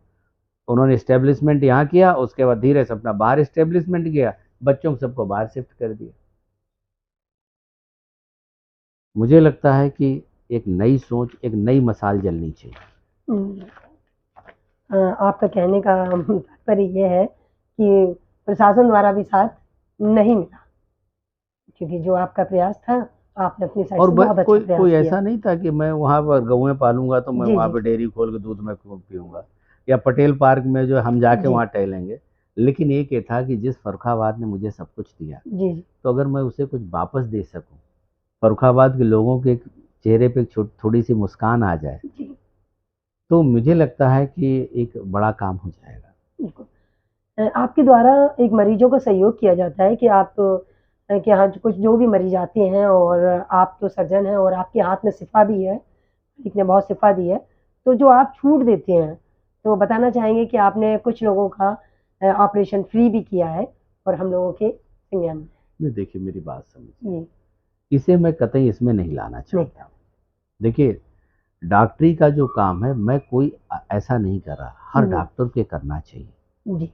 उन्होंने इस्टेब्लिशमेंट यहाँ किया, उसके बाद धीरे से अपना बाहर इस्टेब्लिशमेंट किया, बच्चों को सबको बाहर शिफ्ट कर दिया। मुझे लगता है कि एक नई सोच, एक नई मसाल जलनी चाहिए। हम्म, आपका कहने का तात्पर्य ये है कि प्रशासन द्वारा भी साथ नहीं मिला, क्योंकि जो आपका प्रयास था आपने अपनी साइड और से बहुत अच्छा कोई प्रयास कोई किया। ऐसा नहीं था कि मैं वहाँ पर गौएं पालूंगा तो मैं जी वहाँ जी पर डेयरी खोल के दूध मैं पीऊँगा, या पटेल पार्क में जो हम जाके जी वहाँ टहलेंगे। लेकिन एक ये था कि जिस फर्रुखाबाद ने मुझे सब कुछ दिया, जी जी तो अगर मैं उसे कुछ वापस दे सकूं, फर्रुखाबाद के लोगों के चेहरे पे थोड़ी सी मुस्कान आ जाए, जी तो मुझे लगता है कि एक बड़ा काम हो जाएगा। बिल्कुल। आपके द्वारा एक मरीजों को सहयोग किया जाता है कि आप के यहाँ कुछ जो भी मरीज आते हैं और आप तो सर्जन हैं और आपके हाथ में शिफा भी है, मालिक ने बहुत शिफा दी है, तो जो आप छूट देते हैं तो बताना चाहेंगे कि आपने कुछ लोगों का ऑपरेशन फ्री भी किया है और हम लोगों के संज्ञान में। नहीं देखिए मेरी बात समझिए, जी इसे मैं कतई इसमें नहीं लाना नहीं चाहता। देखिए डॉक्टरी का जो काम है, मैं कोई ऐसा नहीं कर रहा, हर जी डॉक्टर के करना चाहिए। जी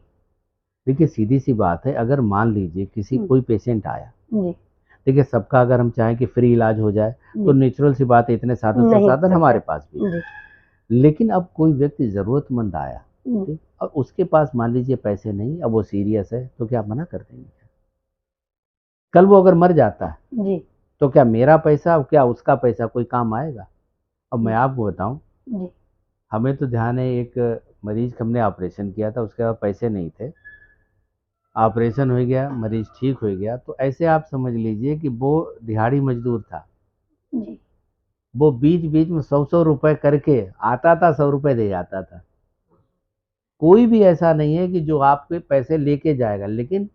देखिए सीधी सी बात है, अगर मान लीजिए किसी कोई पेशेंट आया, जी देखिए सबका अगर हम चाहें कि फ्री इलाज हो जाए तो जी नेचुरल सी बात है, इतने साधन नहीं हो संसाधन सकता हमारे है। पास भी है। जी लेकिन अब कोई व्यक्ति ज़रूरतमंद आया, जी ठीक, और उसके पास मान लीजिए पैसे नहीं, अब वो सीरियस है, तो क्या मना कर देंगे? कल वो अगर मर जाता है जी तो क्या मेरा पैसा और क्या उसका पैसा कोई काम आएगा? अब मैं आपको बताऊं, जी हमें तो ध्यान है एक मरीज का हमने ऑपरेशन किया था, उसके बाद पैसे नहीं थे, ऑपरेशन हो गया, मरीज ठीक हो गया, तो ऐसे आप समझ लीजिए कि वो दिहाड़ी मजदूर था। जी वो बीच बीच में 100-100 रुपए करके आता था, 100 रुपए दे जाता था। कोई भी ऐसा नहीं है कि जो आपके पैसे लेके जाएगा, लेकिन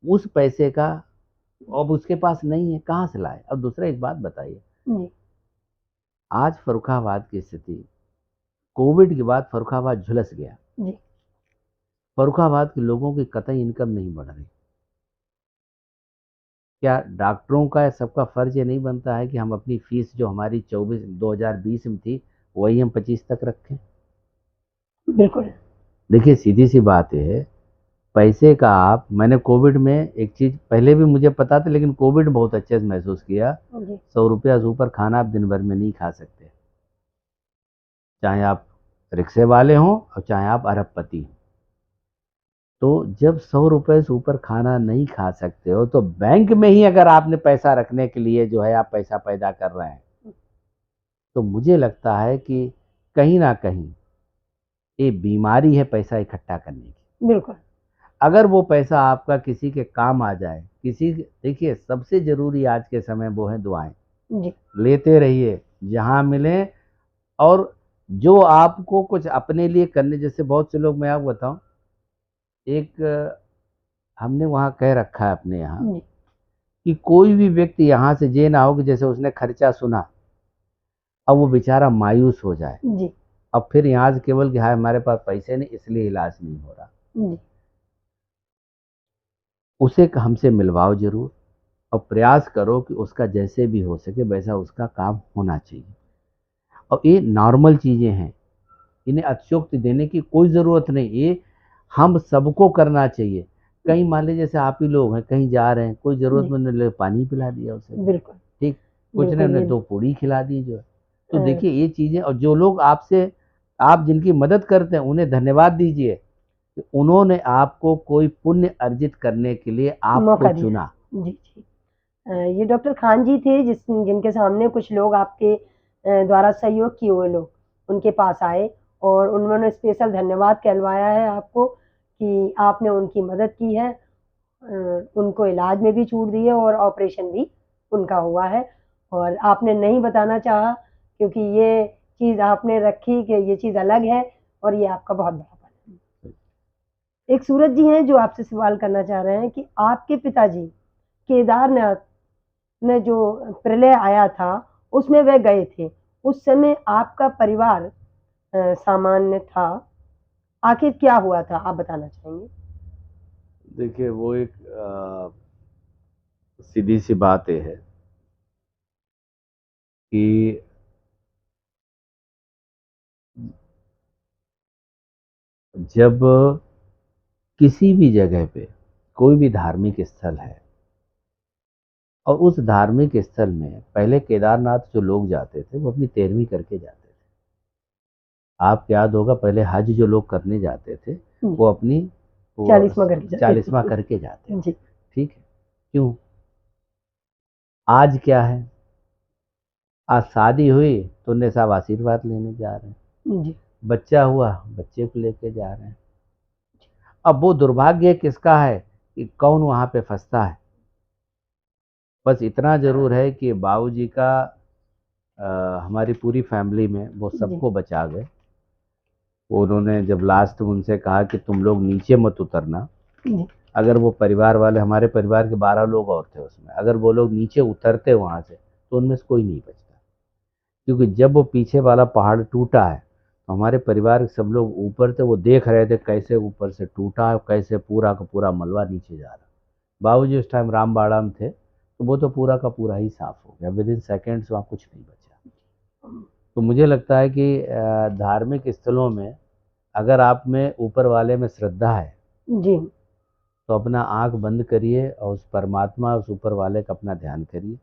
उस पैसे का अब उसके पास नहीं है, कहाँ से लाए? अब दूसरा एक बात बताइए, जी आज फर्रुखाबाद की स्थिति, कोविड के बाद फर्रुखाबाद झुलस गया। जी फर्रुखाबाद के लोगों की कतई इनकम नहीं बढ़ रही। क्या डॉक्टरों का सबका फर्ज ये नहीं बनता है कि हम अपनी फीस जो हमारी 2020 में थी वही हम 25 तक रखें? बिल्कुल देखिए सीधी सी बात है, पैसे का आप, मैंने कोविड में एक चीज़ पहले भी मुझे पता था, लेकिन कोविड में बहुत अच्छे से महसूस किया, जी 100 रुपया से ऊपर खाना आप दिन भर में नहीं खा सकते, चाहे आप रिक्शे वाले हों और चाहे आप अरबपति हों। तो जब 100 रुपये से ऊपर खाना नहीं खा सकते हो, तो बैंक में ही अगर आपने पैसा रखने के लिए जो है आप पैसा पैदा कर रहे हैं, तो मुझे लगता है कि कहीं ना कहीं ये बीमारी है पैसा इकट्ठा करने की। बिल्कुल अगर वो पैसा आपका किसी के काम आ जाए, देखिए सबसे ज़रूरी आज के समय वो है दुआएं। जी लेते रहिए जहाँ मिले, और जो आपको कुछ अपने लिए करने, जैसे बहुत से लोग, मैं आपको बताऊं, एक हमने वहाँ कह रखा है अपने यहाँ जी कि कोई भी व्यक्ति यहाँ से ये ना हो कि जैसे उसने खर्चा सुना अब वो बेचारा मायूस हो जाए, जी अब फिर यहाँ से केवल कि हाय हमारे पास पैसे नहीं इसलिए इलाज नहीं हो रहा। जी उसे हमसे मिलवाओ जरूर, और प्रयास करो कि उसका जैसे भी हो सके वैसा उसका काम होना चाहिए। और ये नॉर्मल चीज़ें हैं, इन्हें अतिशयोक्ति देने की कोई ज़रूरत नहीं, ये हम सबको करना चाहिए। कहीं मान लीजिए जैसे आप ही लोग हैं, कहीं जा रहे हैं, कोई जी ज़रूरतमंद ले पानी पिला दिया उसे, बिल्कुल ठीक, कुछ ने बिल्कुल उन्हें ये 2 पूड़ी खिला दी जो है। तो अ, देखिए ये चीज़ें, और जो लोग आपसे आप जिनकी मदद करते हैं उन्हें धन्यवाद दीजिए कि उन्होंने आपको कोई पुण्य अर्जित करने के लिए आपको मौका दिया। चुना। जी, जी। ये डॉक्टर खान जी थे जिनके सामने कुछ लोग आपके द्वारा सहयोग किए हुए लोग उनके पास आए और उन्होंने स्पेशल धन्यवाद कहलवाया है आपको कि आपने उनकी मदद की है। उनको इलाज में भी छूट दी है और ऑपरेशन भी उनका हुआ है और आपने नहीं बताना चाहा क्योंकि ये चीज़ आपने रखी कि ये चीज़ अलग है और ये आपका बहुत बड़ा फल है। एक सूरज जी हैं जो आपसे सवाल करना चाह रहे हैं कि आपके पिताजी केदारनाथ में जो प्रलय आया था उसमें वह गए थे। उस समय आपका परिवार सामान्य था। आखिर क्या हुआ था आप बताना चाहेंगे? देखिए वो एक सीधी सी बात ये है कि जब किसी भी जगह पे कोई भी धार्मिक स्थल है और उस धार्मिक स्थल में पहले केदारनाथ जो लोग जाते थे वो अपनी 13वीं करके जाते थे। आपको याद होगा पहले हज जो लोग करने जाते थे वो अपनी 40वां करके जाते 40वां थे। करके जाते थे। जी, ठीक है, क्यों? आज क्या है, आज शादी हुई तो उन्हें सब आशीर्वाद लेने जा रहे हैं, जी, बच्चा हुआ बच्चे को लेके जा रहे हैं। अब वो दुर्भाग्य किसका है कि कौन वहां पे फंसता है। बस इतना जरूर है कि बाबूजी का हमारी पूरी फैमिली में वो जी, सबको बचा गए। वो उन्होंने जब लास्ट में उनसे कहा कि तुम लोग नीचे मत उतरना, जी, अगर वो परिवार वाले, हमारे परिवार के 12 लोग और थे उसमें, अगर वो लोग नीचे उतरते वहां से तो उनमें से कोई नहीं बचता। क्योंकि जब वो पीछे वाला पहाड़ टूटा है तो हमारे परिवार के सब लोग ऊपर थे, वो देख रहे थे कैसे ऊपर से टूटा है, कैसे पूरा का पूरा मलबा नीचे जा रहा। बाबूजी उस टाइम रामबाड़ा में थे तो वो तो पूरा का पूरा ही साफ हो गया, विद इन सेकेंड्स वहाँ कुछ नहीं बचा। तो मुझे लगता है कि धार्मिक स्थलों में अगर आप में ऊपर वाले में श्रद्धा है जी, तो अपना आंख बंद करिए और उस परमात्मा, उस ऊपर वाले का अपना ध्यान करिए।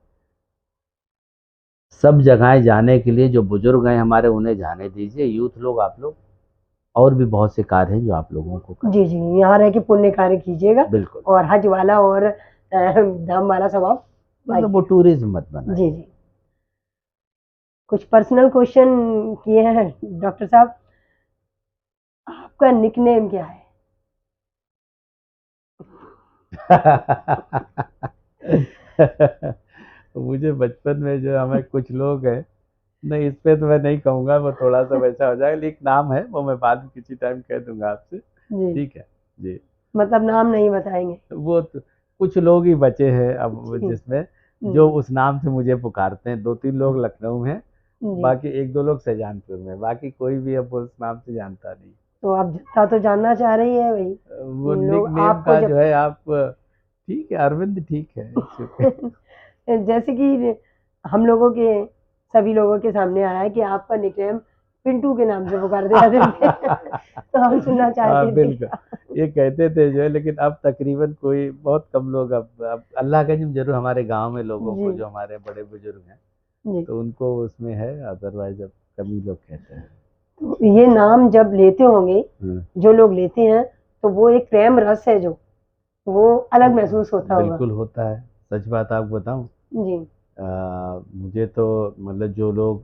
सब जगहें जाने के लिए जो बुजुर्ग हैं हमारे उन्हें जाने दीजिए। यूथ लोग, आप लोग और भी बहुत से कार्य हैं जो आप लोगों को करने जी, जी, यहाँ रह के पुण्य कार्य कीजिएगा बिल्कुल, और हज वाला और धाम वाला स्वभाव मतलब वो टूरिज्म मत बनाइए। जी, जी। कुछ पर्सनल क्वेश्चन किए हैं डॉक्टर साहब। आपका निकनेम क्या है? मुझे बचपन में जो हमें कुछ लोग हैं, नहीं इस पे तो मैं नहीं कहूँगा, वो थोड़ा सा वैसा हो जाएगा, लेकिन नाम है वो मैं बाद में किसी टाइम कह दूंगा आपसे। जी, ठीक है जी। मतलब नाम नहीं बताएँगे। वो तो कुछ लोग ही बचे हैं अब जी, जिसमें जो जी, उस नाम से मुझे पुकारते हैं। 2-3 लोग लखनऊ में हैं, जी। बाकी 1-2 लोग शाहजहानपुर में, बाकी कोई भी अब उस नाम से जानता नहीं। तो आप जनता तो जानना चाह रही है भई। वो निक लोग नेम आपको का जब जो है आप, ठीक है अरविंद, ठीक है इट्स ओके। जैसे कि हम लोगों के सभी लोगों के सामने आया है कि आपका निकनेम पिंटू के नाम से पुकार दिया करते तो हम सुनना हाँ चाहते थे बिल्कुल, ये कहते थे जो है, लेकिन अब तकरीबन कोई बहुत कम लोग, अब अल्लाह का जिक्र जरूर हमारे गांव में लोगों जी, को, जो हमारे बड़े बुजुर्ग हैं जी। तो उनको उसमें है, अदरवाइज अब कम ही लोग कहते हैं। तो ये नाम जब लेते होंगे, हम्म, जो लोग लेते हैं, तो वो एक प्रेम रस है जो, वो अलग महसूस होता होगा। बिल्कुल होता है। सच बात आपको बताऊं, जी, मुझे तो मतलब जो लोग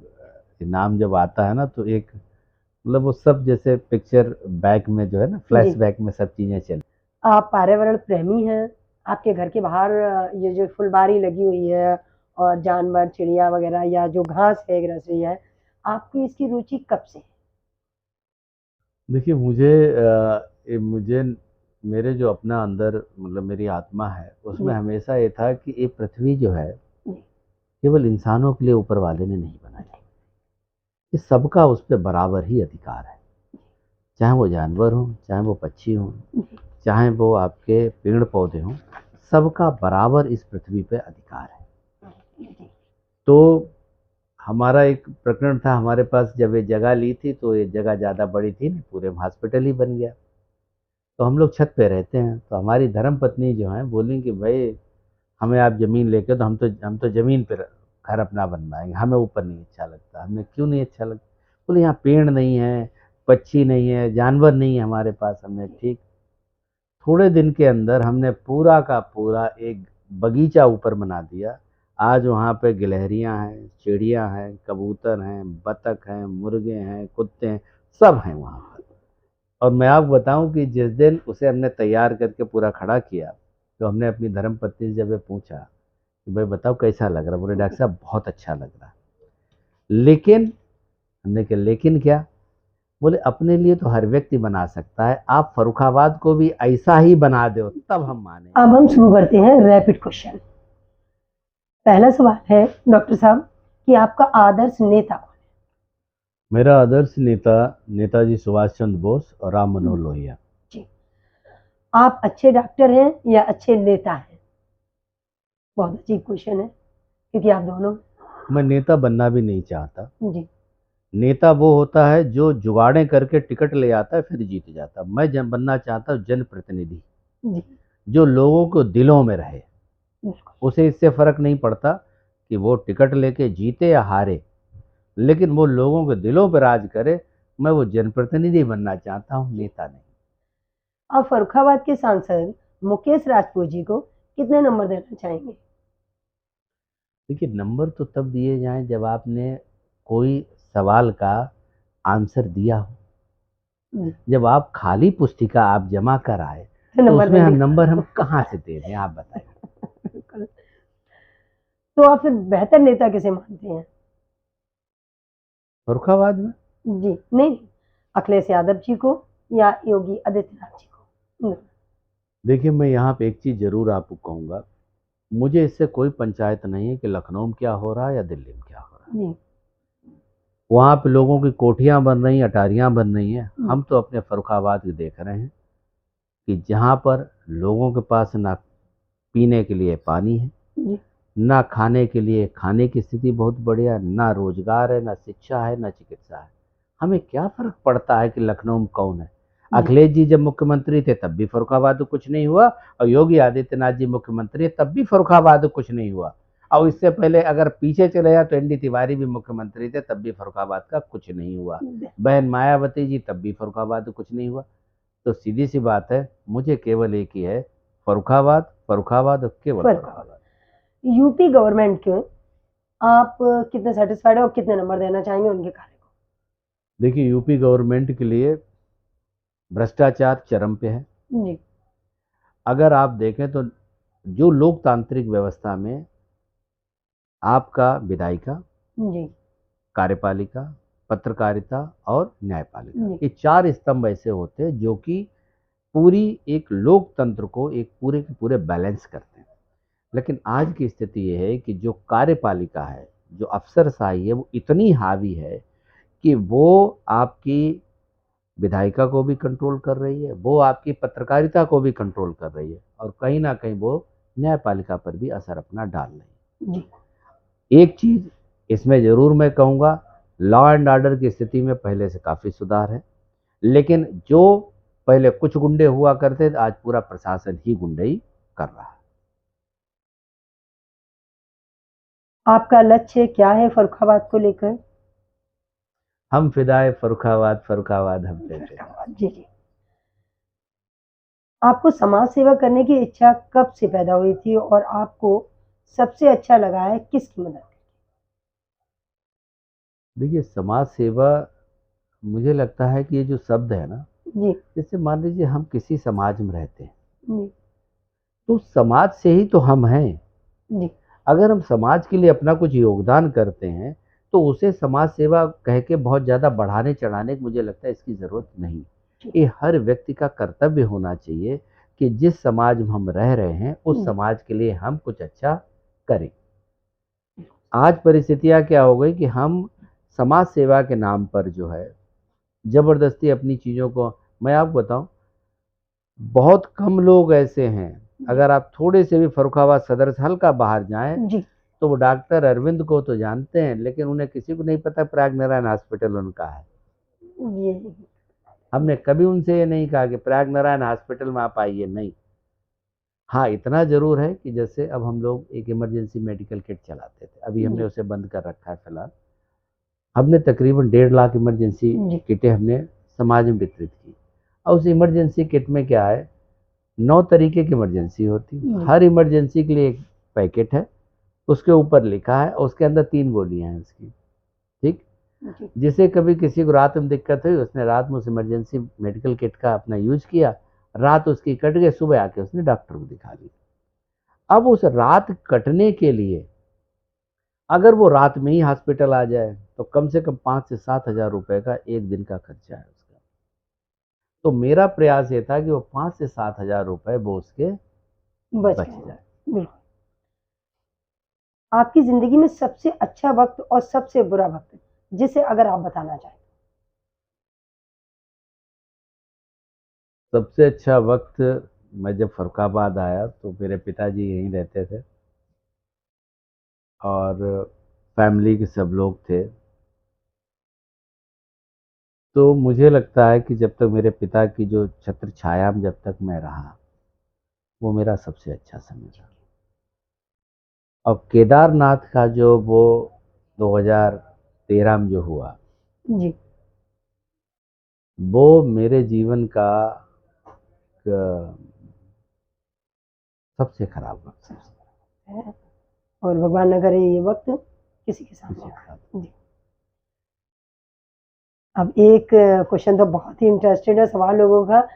नाम जब आता है ना तो एक मतलब वो सब जैसे पिक्चर बैक में जो है ना, जी। फ्लैशबैक में सब चीजें चल। आप पर्यावरण प्रेमी हैं। आपके घर के बाहर ये जो फुलबारी लगी हुई है और जानवर, चिड़िया वगैरह या जो घास है ग्रस रही है, आपकी इसकी रुचि कब से है? देखिए मुझे मेरे जो अपना अंदर मतलब मेरी आत्मा है उसमें जी, हमेशा ये था कि ये पृथ्वी जो है जी, केवल इंसानों के लिए ऊपर वाले ने नहीं बनाई, ये सबका उस पर बराबर ही अधिकार है। चाहे वो जानवर हो, चाहे वो पक्षी हो, जी, चाहे वो आपके पेड़ पौधे हों, सबका बराबर इस पृथ्वी पे अधिकार है। जी, तो हमारा एक प्रकरण था, हमारे पास जब ये जगह ली थी तो ये जगह ज़्यादा बड़ी थी नहीं, पूरे में हॉस्पिटल ही बन गया। तो हम लोग छत पे रहते हैं, तो हमारी धर्म पत्नी जो है बोली कि भाई हमें आप ज़मीन लेके, तो हम तो ज़मीन पर घर अपना बनवाएंगे, हमें ऊपर नहीं अच्छा लगता। हमने क्यों नहीं अच्छा लगता? बोले यहाँ पेड़ नहीं है, पक्षी नहीं है, जानवर नहीं है हमारे पास। हमने ठीक, थोड़े दिन के अंदर हमने पूरा का पूरा एक बगीचा ऊपर बना दिया। आज वहाँ पे गिलहरियाँ हैं, चिड़िया हैं, कबूतर हैं, बतख हैं, मुर्गे हैं, कुत्ते हैं, सब हैं वहाँ पर। और मैं आपको बताऊं कि जिस दिन उसे हमने तैयार करके पूरा खड़ा किया, तो हमने अपनी धर्म पत्नी से जब ये पूछा कि भाई बताओ कैसा लग रहा, बोले डॉक्टर साहब बहुत अच्छा लग रहा। लेकिन हमने कहा लेकिन क्या? बोले अपने लिए तो हर व्यक्ति बना सकता है, आप फर्रुखाबाद को भी ऐसा ही बना दो तब हम माने। अब हम शुरू करते हैं रैपिड क्वेश्चन। पहला सवाल है डॉक्टर साहब कि आपका आदर्श नेता कौन मेरा आदर्श नेता नेताजी सुभाष चंद्र बोस और राम मनोहर लोहिया। है? जी। आप अच्छे डॉक्टर हैं या अच्छे नेता हैं? बहुत अजीब क्वेश्चन है क्योंकि आप दोनों। मैं नेता बनना भी नहीं चाहता। जी। नेता वो होता है जो जुगाड़े करके टिकट ले आता है फिर जीत जाता। मैं बनना चाहता हूँ जनप्रतिनिधि, जी। जो लोगों को दिलों में रहे। बिल्कुल। उसे इससे फर्क नहीं पड़ता कि वो टिकट लेके जीते या हारे, लेकिन वो लोगों के दिलों पर राज करे। मैं वो जनप्रतिनिधि बनना चाहता हूँ, नेता नहीं। आप फर्रुखाबाद के सांसद मुकेश राजपूत जी को कितने नंबर देना चाहेंगे? देखिए, नंबर तो तब दिए जाएं जब आपने कोई सवाल का आंसर दिया हो। जी। जब आप खाली पुस्तिका आप जमा कर आए तो तो नंबर उसमें हम देने नंबर हम कहाँ से दे दें, आप बताइए। बिल्कुल। तो आप फिर बेहतर नेता किसे मानते हैं? फर्रुखाबाद में जी नहीं, अखिलेश यादव जी को या योगी आदित्यनाथ जी को? देखिए, मैं यहाँ पे एक चीज़ ज़रूर आपको कहूँगा, मुझे इससे कोई पंचायत नहीं है कि लखनऊ में क्या हो रहा है या दिल्ली में क्या हो रहा है। जी। वहाँ पे लोगों की कोठियाँ बन रही हैं, अटारियाँ बन रही हैं। हम तो अपने फर्रुखाबाद की देख रहे हैं कि जहाँ पर लोगों के पास ना पीने के लिए पानी है, जी। ना खाने के लिए खाने की स्थिति बहुत बढ़िया, ना रोजगार है, ना शिक्षा है, ना चिकित्सा है। हमें क्या फर्क पड़ता है कि लखनऊ में कौन है? अखिलेश जी जब मुख्यमंत्री थे तब भी फर्रुखाबाद को कुछ नहीं हुआ, और योगी आदित्यनाथ जी मुख्यमंत्री है तब भी फर्रुखाबाद को कुछ नहीं हुआ। और इससे पहले अगर पीछे चले जाए तो एन डी तिवारी भी मुख्यमंत्री थे तब भी फर्रुखाबाद का कुछ नहीं हुआ। बहन मायावती जी तब भी फर्रुखाबाद को कुछ नहीं हुआ। तो सीधी सी बात है, मुझे केवल एक ही है, फर्रुखाबाद, फर्रुखाबाद और केवल फर्रुखाबाद। यूपी गवर्नमेंट के आप कितने सेटिस्फाइड हो और कितने नंबर देना चाहेंगे उनके कार्य को? देखिए, यूपी गवर्नमेंट के लिए भ्रष्टाचार चरम पे है। जी। अगर आप देखें तो जो लोकतांत्रिक व्यवस्था में आपका विधायिका, जी। कार्यपालिका, पत्रकारिता और न्यायपालिका, जी। ये चार स्तंभ ऐसे होते हैं जो कि पूरी एक लोकतंत्र को एक पूरे के पूरे बैलेंस करते हैं। लेकिन आज की स्थिति ये है कि जो कार्यपालिका है, जो अफसरशाही है, वो इतनी हावी है कि वो आपकी विधायिका को भी कंट्रोल कर रही है, वो आपकी पत्रकारिता को भी कंट्रोल कर रही है, और कहीं ना कहीं वो न्यायपालिका पर भी असर अपना डाल रही है। जी। एक चीज़ इसमें ज़रूर मैं कहूँगा, लॉ एंड ऑर्डर की स्थिति में पहले से काफ़ी सुधार है, लेकिन जो पहले कुछ गुंडे हुआ करते थे, आज पूरा प्रशासन ही गुंडई कर रहा है। आपका लक्ष्य क्या है फर्रुखाबाद को लेकर? हम फिदाए फर्रुखाबाद, फर्रुखाबाद हम पे फिदा। जी जी। आपको समाज सेवा करने की इच्छा कब से पैदा हुई थी और आपको सबसे अच्छा लगा है किसकी मदद? देखिए, समाज सेवा, मुझे लगता है कि ये जो शब्द है ना, जी। जैसे मान लीजिए हम किसी समाज में रहते हैं, जी। तो समाज से ही तो हम हैं। जी। अगर हम समाज के लिए अपना कुछ योगदान करते हैं तो उसे समाज सेवा कह के बहुत ज़्यादा बढ़ाने चढ़ाने की मुझे लगता है इसकी ज़रूरत नहीं। ये हर व्यक्ति का कर्तव्य होना चाहिए कि जिस समाज में हम रह रहे हैं उस समाज के लिए हम कुछ अच्छा करें। आज परिस्थितियाँ क्या हो गई कि हम समाज सेवा के नाम पर जो है ज़बरदस्ती अपनी चीज़ों को, मैं आपको बताऊं, बहुत कम लोग ऐसे हैं, अगर आप थोड़े से भी फर्रुखाबाद सदर से हल्का बाहर जाएं जी। तो वो डॉक्टर अरविंद को तो जानते हैं, लेकिन उन्हें किसी को नहीं पता प्रयागनारायण हॉस्पिटल उनका है। ये हमने कभी उनसे ये नहीं कहा कि प्रयागनारायण हॉस्पिटल में आप आइए, नहीं। हाँ, इतना जरूर है कि जैसे अब हम लोग एक इमरजेंसी मेडिकल किट चलाते थे, अभी हमने जी। उसे बंद कर रखा है फिलहाल। हमने तकरीबन 1.5 लाख इमरजेंसी जी। किटें हमने समाज में वितरित की। और उस इमरजेंसी किट में क्या है, 9 तरीके की इमरजेंसी होती है। जी। हर इमरजेंसी के लिए एक पैकेट है, उसके ऊपर लिखा है और उसके अंदर 3 गोलियां हैं उसकी, ठीक। जी। जिसे कभी किसी को रात में दिक्कत हुई, उसने रात में उस इमरजेंसी मेडिकल किट का अपना यूज किया, रात उसकी कट गई, सुबह आके उसने डॉक्टर को दिखा ली। अब उस रात कटने के लिए अगर वो रात में ही हॉस्पिटल आ जाए तो कम से कम 5 से 7 हजार रुपए का एक दिन का खर्चा है उसका। तो मेरा प्रयास ये था कि वो 5 से 7 हजार रुपए वो उसके बच बच गए। जाए। बिल्कुल। आपकी जिंदगी में सबसे अच्छा वक्त और सबसे बुरा वक्त, जिसे अगर आप बताना चाहें। सबसे अच्छा वक्त, मैं जब फरुखाबाद आया तो मेरे पिताजी यहीं रहते थे और फैमिली के सब लोग थे। तो मुझे लगता है कि जब तक मेरे पिता की जो छत्र छाया में जब तक मैं रहा, वो मेरा सबसे अच्छा समय था। और केदारनाथ का जो वो 2013 में जो हुआ, जी। वो मेरे जीवन का सबसे खराब वक्त है। और भगवान न करे ये वक्त किसी के सामने किसी आए। का। जी। अब एक क्वेश्चन तो बहुत ही इंटरेस्टेड है सवाल लोगों का,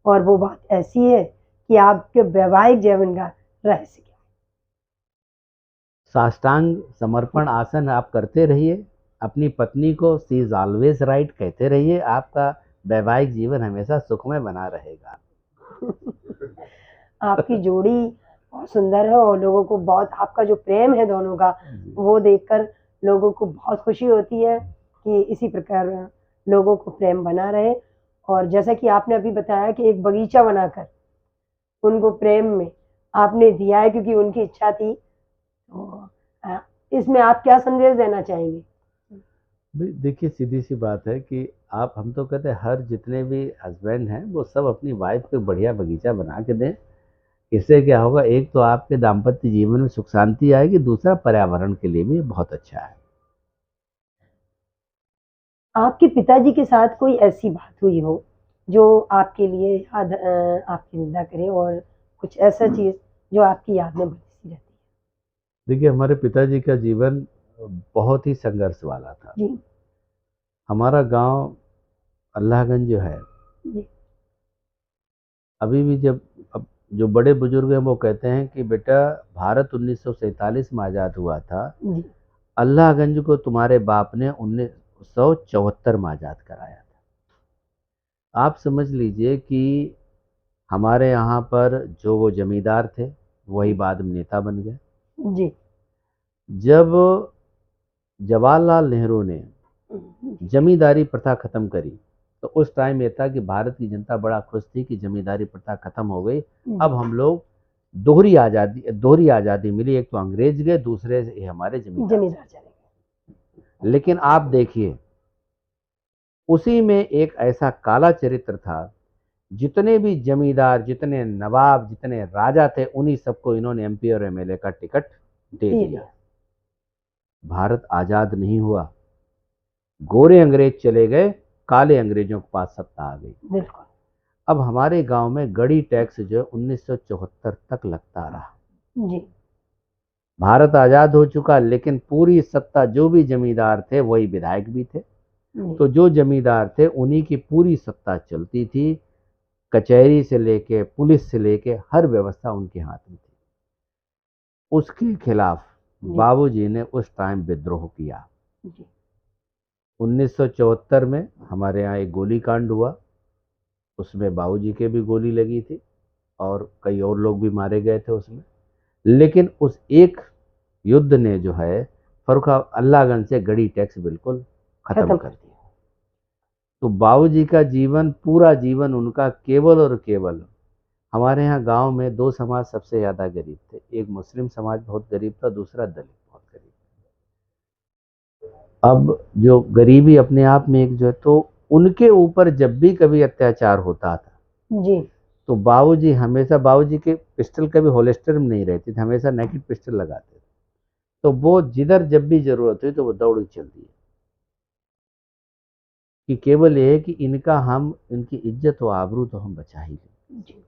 और वो बात ऐसी है कि आपके वैवाहिक जीवन का रहस्य क्या साष्टांग समर्पण आसन आप करते रहिए, अपनी पत्नी को सी इज ऑलवेज राइट कहते रहिए, आपका वैवाहिक जीवन हमेशा सुखमय बना रहेगा। है? आपकी जोड़ी बहुत सुंदर है और लोगों को बहुत, आपका जो प्रेम है दोनों का, वो देखकर लोगों को बहुत खुशी होती है कि इसी प्रकार लोगों को प्रेम बना रहे। और जैसा कि आपने अभी बताया कि एक बगीचा बनाकर उनको प्रेम में आपने दिया है क्योंकि उनकी इच्छा थी, तो इसमें आप क्या संदेश देना चाहेंगे? भाई देखिए, सीधी सी बात है कि आप, हम तो कहते हैं हर जितने भी हस्बैंड हैं वो सब अपनी वाइफ को बढ़िया बगीचा बना के दें। इससे क्या होगा, एक तो आपके दाम्पत्य जीवन में सुख शांति आएगी, दूसरा पर्यावरण के लिए भी बहुत अच्छा है। आपके पिताजी के साथ कोई ऐसी बात हुई हो जो आपके लिए याद, आपकी निंदा करे, और कुछ ऐसा चीज जो आपकी याद में बनी सी रहती देखिए, हमारे पिताजी का जीवन बहुत ही संघर्ष वाला था। है? जी। हमारा गांव अल्लाहगंज जो है, जी। अभी भी जब, अब जो बड़े बुजुर्ग हैं वो कहते हैं कि बेटा, भारत 1947 में आज़ाद हुआ था, जी। अल्लाहगंज को तुम्हारे बाप ने 1974 में आज़ाद कराया था। आप समझ लीजिए कि हमारे यहाँ पर जो वो जमींदार थे वही बाद में नेता बन गए। जी। जब जवाहरलाल नेहरू ने जमींदारी प्रथा खत्म करी तो उस टाइम ये था कि भारत की जनता बड़ा खुश थी कि जमींदारी प्रथा खत्म हो गई। अब हम लोग दोहरी आज़ादी मिली, एक तो अंग्रेज गए, दूसरे से हमारे जमींदार। जमींदार चले गए। लेकिन आप देखिए, उसी में एक ऐसा काला चरित्र था, जितने भी जमींदार, जितने नवाब, जितने राजा थे, उन्हीं सबको इन्होंने एमपी और एमएलए का टिकट दे दिया। भारत आजाद नहीं हुआ, गोरे अंग्रेज चले गए, काले अंग्रेजों के पास सत्ता आ गई। बिल्कुल। अब हमारे गांव में गड़ी टैक्स जो 1974 तक लगता रहा। जी। भारत आजाद हो चुका, लेकिन पूरी सत्ता जो भी जमींदार थे वही विधायक भी थे। जी। तो जो जमींदार थे उन्हीं की पूरी सत्ता चलती थी, कचहरी से लेके पुलिस से लेके हर व्यवस्था उनके हाथ में थी। उसके खिलाफ जी। बाबूजी ने उस टाइम विद्रोह किया। जी। 1974 में हमारे यहाँ एक गोली कांड हुआ, उसमें बाबूजी के भी गोली लगी थी और कई और लोग भी मारे गए थे उसमें। लेकिन उस एक युद्ध ने जो है अल्लाहगंज से गड़ी टैक्स बिल्कुल खत्म कर दिया। तो बाबूजी का जीवन, पूरा जीवन उनका केवल और केवल, हमारे यहाँ गांव में 2 समाज सबसे ज़्यादा गरीब थे, एक मुस्लिम समाज बहुत गरीब था, दूसरा दलित। अब जो गरीबी अपने आप में एक जो है, तो उनके ऊपर जब भी कभी अत्याचार होता था जी तो बाबूजी के पिस्टल कभी होलिस्टर में नहीं रहती थी, हमेशा नेकेड पिस्टल लगाते थे। तो वो जिधर जब भी जरूरत हुई तो वो दौड़ चल दी, कि केवल ये है कि इनकी इज्जत व आबरू तो हम बचा ही लें। जी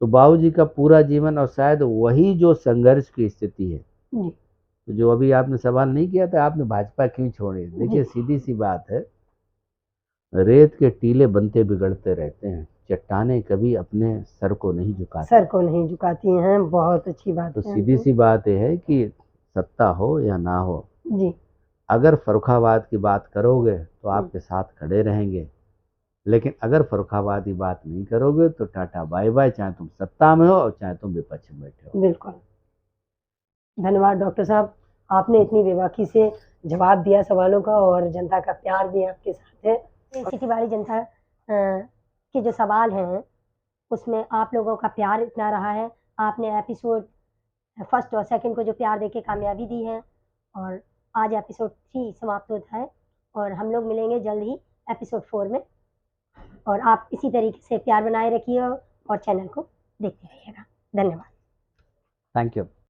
तो बाबूजी का पूरा जीवन, और शायद वही जो संघर्ष की स्थिति है, जी तो जो अभी आपने सवाल नहीं किया था, आपने भाजपा क्यों छोड़ी, देखिए जी सीधी सी बात है, रेत के टीले बनते बिगड़ते रहते हैं, चट्टाने कभी अपने सर को नहीं झुकाती। सर को नहीं झुकाती हैं, बहुत अच्छी बात तो है सीधी आपकी। सी बात यह है कि सत्ता हो या ना हो, जी अगर फर्रुखाबाद की बात करोगे तो आपके साथ खड़े रहेंगे, लेकिन अगर फर्रुखाबाद की बात नहीं करोगे तो टाटा बाय बाय, चाहे तुम सत्ता में हो और चाहे तुम विपक्ष में बैठे हो। बिल्कुल। धन्यवाद डॉक्टर साहब, आपने इतनी बेबाकी से जवाब दिया सवालों का, और जनता का प्यार भी आपके साथ है। सिटीवाड़ी जनता के जो सवाल हैं उसमें आप लोगों का प्यार इतना रहा है, आपने एपिसोड फर्स्ट और सेकंड को जो प्यार देके कामयाबी दी है, और आज एपिसोड 3 समाप्त होता है और हम लोग मिलेंगे जल्द ही एपिसोड 4 में। और आप इसी तरीके से प्यार बनाए रखिए और चैनल को देखते रहिएगा। धन्यवाद। Thank you.